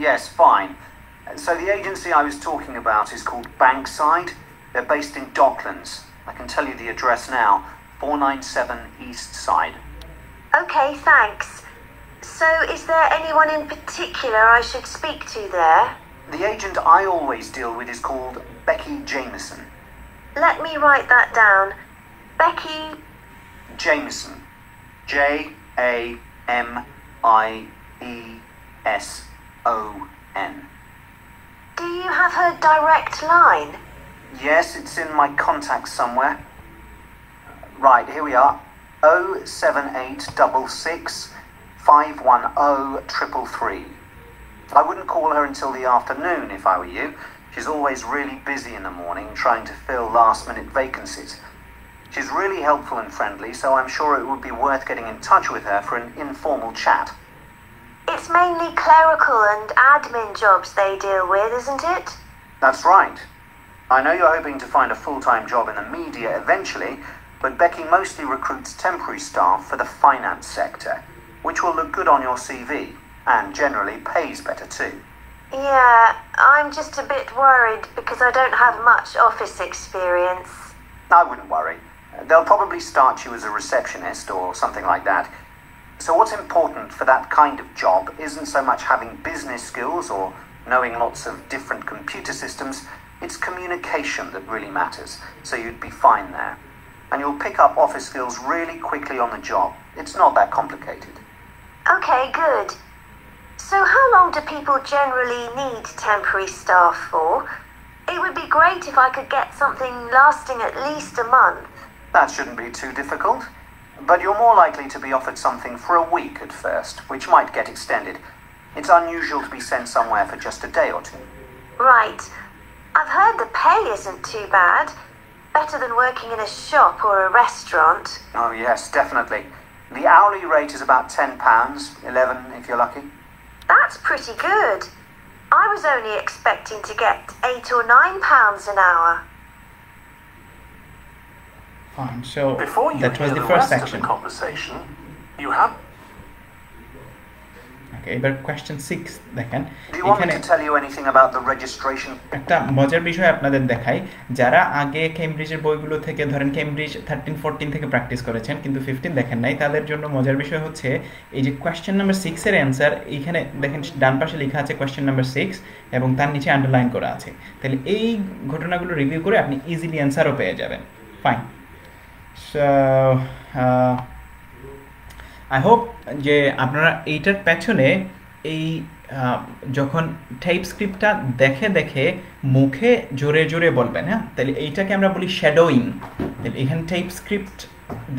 Yes, fine. So the agency I was talking about is called Bankside. They're based in Docklands. I can tell you the address now, 497 East Side. Okay, thanks. So is there anyone in particular I should speak to there? The agent I always deal with is called Becky Jameson. Let me write that down. Becky Jameson. Jameson. Do you have her direct line? Yes, it's in my contacts somewhere. Right, here we are. 07866 510 333. I wouldn't call her until the afternoon if I were you. She's always really busy in the morning trying to fill last-minute vacancies. She's really helpful and friendly, so I'm sure it would be worth getting in touch with her for an informal chat. It's mainly clerical and admin jobs they deal with, isn't it? That's right. I know you're hoping to find a full-time job in the media eventually, but Becky mostly recruits temporary staff for the finance sector, which will look good on your CV and generally pays better too. Yeah, I'm just a bit worried because I don't have much office experience. I wouldn't worry. They'll probably start you as a receptionist or something like that. So what's important for that kind of job isn't so much having business skills or knowing lots of different computer systems, it's communication that really matters, so you'd be fine there. And you'll pick up office skills really quickly on the job. It's not that complicated. Okay, good. So how long do people generally need temporary staff for? It would be great if I could get something lasting at least a month. That shouldn't be too difficult. But you're more likely to be offered something for a week at first, which might get extended. It's unusual to be sent somewhere for just a day or two. Right. I've heard the pay isn't too bad. Better than working in a shop or a restaurant. Oh yes, definitely. The hourly rate is about £10, 11 if you're lucky. That's pretty good. I was only expecting to get £8 or £9 an hour. Fine, so Before you that was hear the the first rest of section. the conversation, you have... Okay, এবার question 6 দেখেন Do you want me to tell you anything about the registration? একটা মজার বিষয় আপনাদের দেখাই, যারা আগে কেমব্রিজের বইগুলো থেকে ধরেন কেমব্রিজ 13-14 থেকে প্র্যাকটিস করেছেন কিন্তু 15 দেখেন নাই, তাদের জন্য মজার বিষয় হচ্ছে এই যে কোয়েশ্চেন নাম্বার 6 এর অ্যানসার এইখানে দেখেন ডান পাশে লেখা আছে কোয়েশ্চেন নাম্বার 6 এবং তার নিচে আন্ডারলাইন করা আছে। তাহলে এই ঘটনাগুলো রিভিউ করে আপনি ইজিলি অ্যানসারও পেয়ে যাবেন। ফাইন, সো আই হোপ যে আপনারা এইটার পেছনে এই যখন টাইপ স্ক্রিপ্টটা দেখে দেখে মুখে জোরে জোরে বলবেন, হ্যাঁ, তাহলে এইটাকে আমরা বলি শ্যাডোয়িং। তাহলে এখানে টাইপ স্ক্রিপ্ট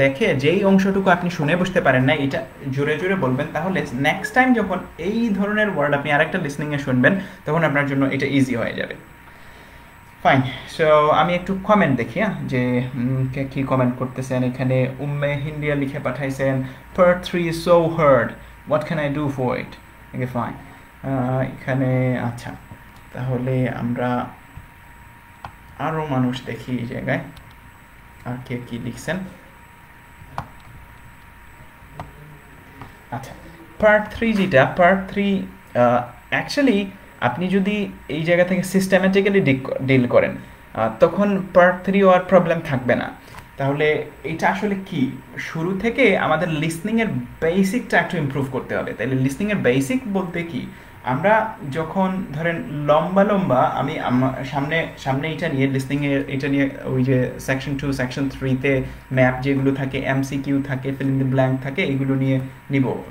দেখে যেই অংশটুকু আপনি শুনে বুঝতে পারেন না এটা জোরে জোরে বলবেন, তাহলে নেক্সট টাইম যখন এই ধরনের ওয়ার্ড আপনি আরেকটা লিসনিংয়ে শুনবেন তখন আপনার জন্য এটা ইজি হয়ে যাবে। ফাইন, সো আমি একটু কমেন্ট দেখি, যে কে কী কমেন্ট করতেছেন। এখানে উম্মে হিন্দিয়া লিখে পাঠাইছেন part 3 is so hard, what can I do for it? Okay fine, এখানে আচ্ছা তাহলে আমরা আরও মানুষ দেখি এই জায়গায় আর কে কী লিখছেন। আচ্ছা, part 3 যেটা part 3 অ্যাকচুয়ালি আপনি যদি এই জায়গা থেকে সিস্টেম্যাটিক্যালি ডিল করেন তখন পার্ট 3 আর প্রবলেম থাকবে না। তাহলে এটা আসলে কি, শুরু থেকে আমাদের লিসনিংয়ের বেসিকটা একটু ইমপ্রুভ করতে হবে। তাহলে লিসনিংয়ের বেসিক বলতে কি, আমরা যখন ধরেন লম্বা লম্বা আমি সামনে এটা নিয়ে লিসনিংয়ের এটা নিয়ে ওই যে সেকশন 2 সেকশন 3-তে ম্যাপ যেগুলো থাকে, এমসিকিউ থাকে, ফিল ইন দ্য ব্ল্যাঙ্ক থাকে, এগুলো নিয়ে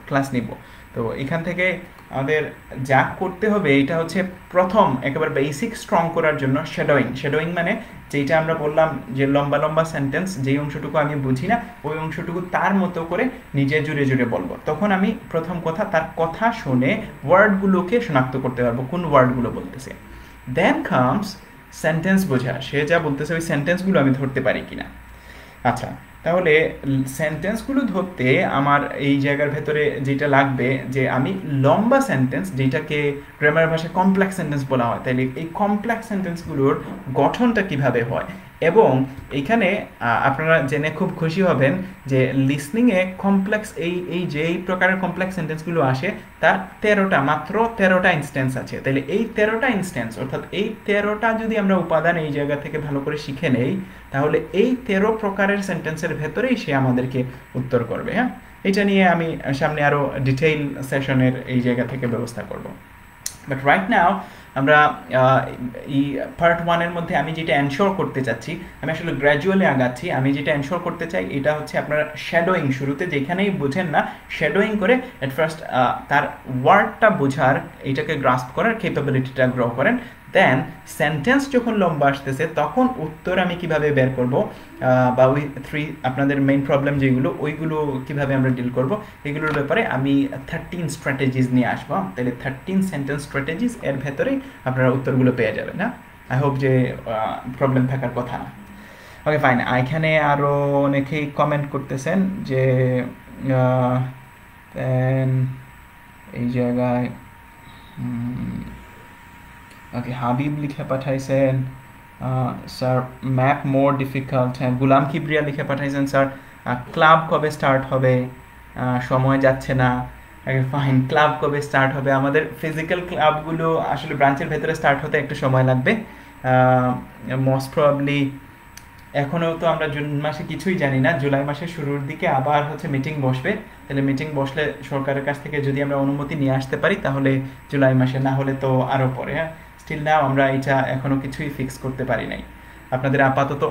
ক্লাস নিব। তো এখান থেকে আমাদের যা করতে হবে এটা হচ্ছে প্রথম একেবারে বেসিক স্ট্রং করার জন্য শ্যাডোয়িং মানে যেটা আমরা বললাম যে লম্বা লম্বা সেন্টেন্স যেই অংশটুকু আমি বুঝি না ওই অংশটুকু তার মতো করে নিজে জুড়ে জুড়ে বলবো, তখন আমি প্রথম কথা তার কথা শুনে ওয়ার্ডগুলোকে শনাক্ত করতে পারবো কোন ওয়ার্ডগুলো বলতেছে। দেন কামস সেন্টেন্স বোঝা, সে যা বলতেছে ওই সেন্টেন্সগুলো আমি ধরতে পারি কিনা। আচ্ছা, তাহলে সেন্টেন্সগুলো ধরতে আমার এই জায়গার ভেতরে যেটা লাগবে যে আমি লম্বা সেন্টেন্স যেটাকে গ্রামার ভাষায় কমপ্লেক্স সেন্টেন্স বলা হয়, তাহলে এই কমপ্লেক্স সেন্টেন্সগুলোর গঠনটা কিভাবে হয়। এবং এখানে আপনারা জেনে খুব খুশি হবেন যে লিসনিংয়ে কমপ্লেক্স এই যে এই প্রকারের কমপ্লেক্স সেন্টেন্সগুলো আসে তার মাত্র 13টা ইনস্ট্যান্স আছে। তাহলে এই 13টা ইনস্ট্যান্স অর্থাৎ এই 13টা যদি আমরা উপাদান এই জায়গা থেকে ভালো করে শিখে নেই তাহলে এই 13 প্রকারের সেন্টেন্সের ভেতরেই সে আমাদেরকে উত্তর করবে। হ্যাঁ, এটা নিয়ে আমি সামনে আরও ডিটেইল সেশনের এই জায়গা থেকে ব্যবস্থা করব। বাট রাইট নাও আমরা এই পার্ট 1 এর মধ্যে আমি যেটা এনশোর করতে চাচ্ছি, আমি আসলে গ্র্যাজুয়ালি আগাচ্ছি, আমি যেটা এনশোর করতে চাই এটা হচ্ছে আপনারা শ্যাডোয়িং শুরুতে যেখানেই বোঝেন না শ্যাডোয়িং করে এট ফার্স্ট তার ওয়ার্ডটা বোঝার এইটাকে গ্রাস্প করার ক্যাপাবিলিটিটা গ্রো করেন। দেন সেন্টেন্স যখন লম্বা আসতেছে তখন উত্তর আমি কিভাবে বের করব বা ওই 3 আপনাদের মেইন প্রবলেম যেগুলো ওইগুলো কিভাবে আমরা ডিল করব এগুলোর ব্যাপারে আমি 13 স্ট্র্যাটেজিস নিয়ে আসবো। তাহলে 13 সেন্টেন্স স্ট্র্যাটেজিস এর ভেতরেই আপনারা উত্তরগুলো পেয়ে যাবেন। না, আই হোপ যে প্রবলেম থাকার কথা না। ওকে ফাইন, এখানে আরও অনেকেই কমেন্ট করতেছেন যে এই জায়গায় ওকে হাবিব লিখে পাঠাইছেন স্যার ম্যাপ মোর ডিফিকাল্ট। হ্যাঁ, গুলাম কিবরিয়া লিখে পাঠাইছেন স্যার ক্লাব কবে স্টার্ট হবে, সময় যাচ্ছে না। ফাইন, ক্লাব কবে স্টার্ট হবে? আমাদের ফিজিক্যাল ক্লাবগুলো আসলে ব্রাঞ্চের ভেতরে স্টার্ট হতে একটু সময় লাগবে, মোস্ট প্রবাবলি এখনও তো আমরা জুন মাসে কিছুই জানি না, জুলাই মাসের শুরুর দিকে আবার হচ্ছে মিটিং বসবে। তাহলে মিটিং বসলে সরকারের কাছ থেকে যদি আমরা অনুমতি নিয়ে আসতে পারি তাহলে জুলাই মাসে, না হলে তো আরও পরে। হ্যাঁ, স্টিল নাও আমরা এটা এখনও কিছুই ফিক্স করতে পারি নাই। আপনাদের আপাতত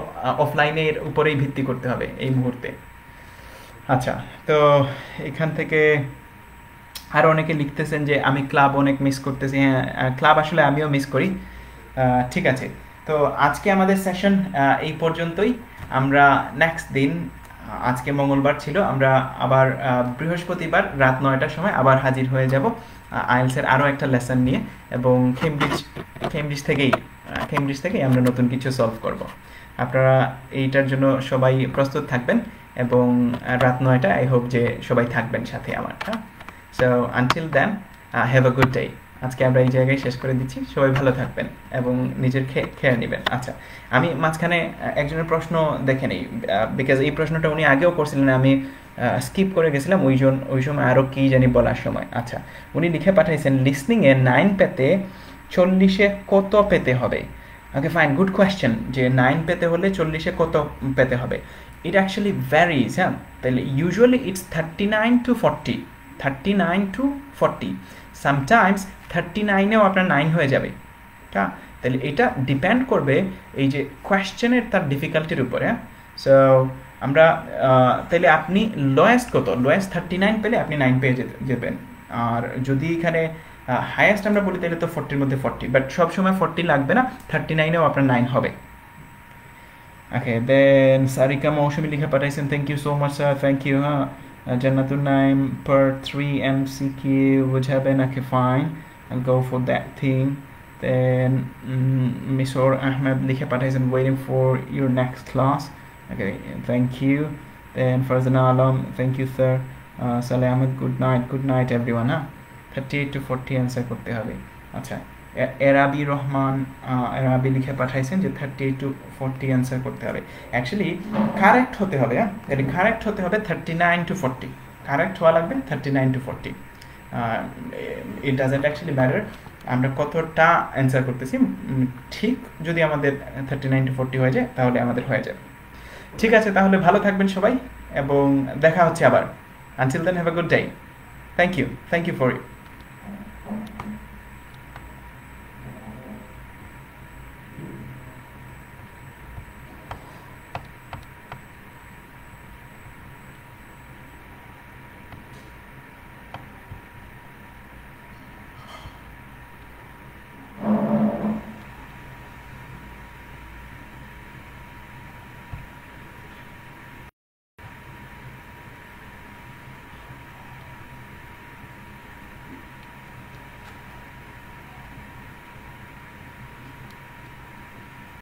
অফলাইনের উপরেই ভিত্তি করতে হবে এই মুহূর্তে। আচ্ছা, তো এখান থেকে আরও অনেকে লিখতেছেন যে আমি ক্লাব অনেক মিস করতেছি। হ্যাঁ, ক্লাব আসলে আমিও মিস করি। ঠিক আছে, তো আজকে আমাদের সেশন এই পর্যন্তই। আমরা নেক্সট দিন, আজকে মঙ্গলবার ছিল, আমরা আবার বৃহস্পতিবার রাত 9টার সময় আবার হাজির হয়ে যাব আইএলসের আরও একটা লেসন নিয়ে, এবং কেমব্রিজ থেকেই আমরা নতুন কিছু সলভ করব। আপনারা এইটার জন্য সবাই প্রস্তুত থাকবেন, এবং রাত 9টা আই হোপ যে সবাই থাকবেন সাথে আমার। হ্যাঁ, so until then have a good day. আজকে আমরা এই জায়গায় শেষ করে দিচ্ছি। সবাই ভালো থাকবেন এবং নিজের খেয়াল নেবেন। আচ্ছা, আমি মাঝখানে একজনের প্রশ্ন দেখে নেই, বিকজ এই প্রশ্নটা উনি আগেও করছিলেন, আমি স্কিপ করে গেছিলাম ওই সময় আরও কী জানি বলার সময়। আচ্ছা, উনি লিখে পাঠাইছেন লিসনিংয়ে 9 পেতে 40-এ কত পেতে হবে? ওকে ফাইন, গুড কোয়েশ্চেন, যে 9 পেতে হলে 40-এ কত পেতে হবে? It actually varies. হ্যাঁ, তাহলে ইউজুয়ালি ইটস 39 to 40, সামটাইমস 39-এও আপনার 9 হয়ে যাবে। হ্যাঁ, তাহলে এটা ডিপেন্ড করবে এই যে কোয়েশ্চেনের তার ডিফিকাল্টির উপরে। সো আমরা তাহলে আপনি লোয়েস্ট 39 পেলে আপনি 9 পেয়ে যাবেন। আর যদি এখানে হাইয়েস্ট আমরা বলি তাহলে তো 40-এর মধ্যে 40, বাট সবসময় 40 লাগবে না, 39-এও আপনার 9 হবে। ওকে, দেন সারিকা মৌসুমি লিখে পাঠাইছেন, thank you so much sir, thank you. হ্যাঁ, Jannatul Naim per 3 MCQ বুঝাবেন? Okay, fine, I'll go for that thing. Then Misor Ahmed লিখে পাঠাইছেন, waiting for your next class. Okay, thank you. Then Farzana Alam, thank you sir. Saleh Ahmed, good night everyone. 38 to 40 answer করতে হবে। আচ্ছা, এরাবি রহমান এরাবি লিখে পাঠাইছেন যে 38 to 40 answer করতে হবে। অ্যাকচুয়ালি কারেক্ট হতে হবে, তাহলে কারেক্ট হতে হবে 39 to 40, কারেক্ট হওয়া লাগবে 39 to 40। It doesn't actually matter আমরা কতটা অ্যান্সার করতেছি, ঠিক যদি আমাদের 39 to 40 হয়ে যায় তাহলে আমাদের হয়ে যাবে। ঠিক আছে, তাহলে ভালো থাকবেন সবাই এবং দেখা হচ্ছে আবার। Until then have a good day. Thank you for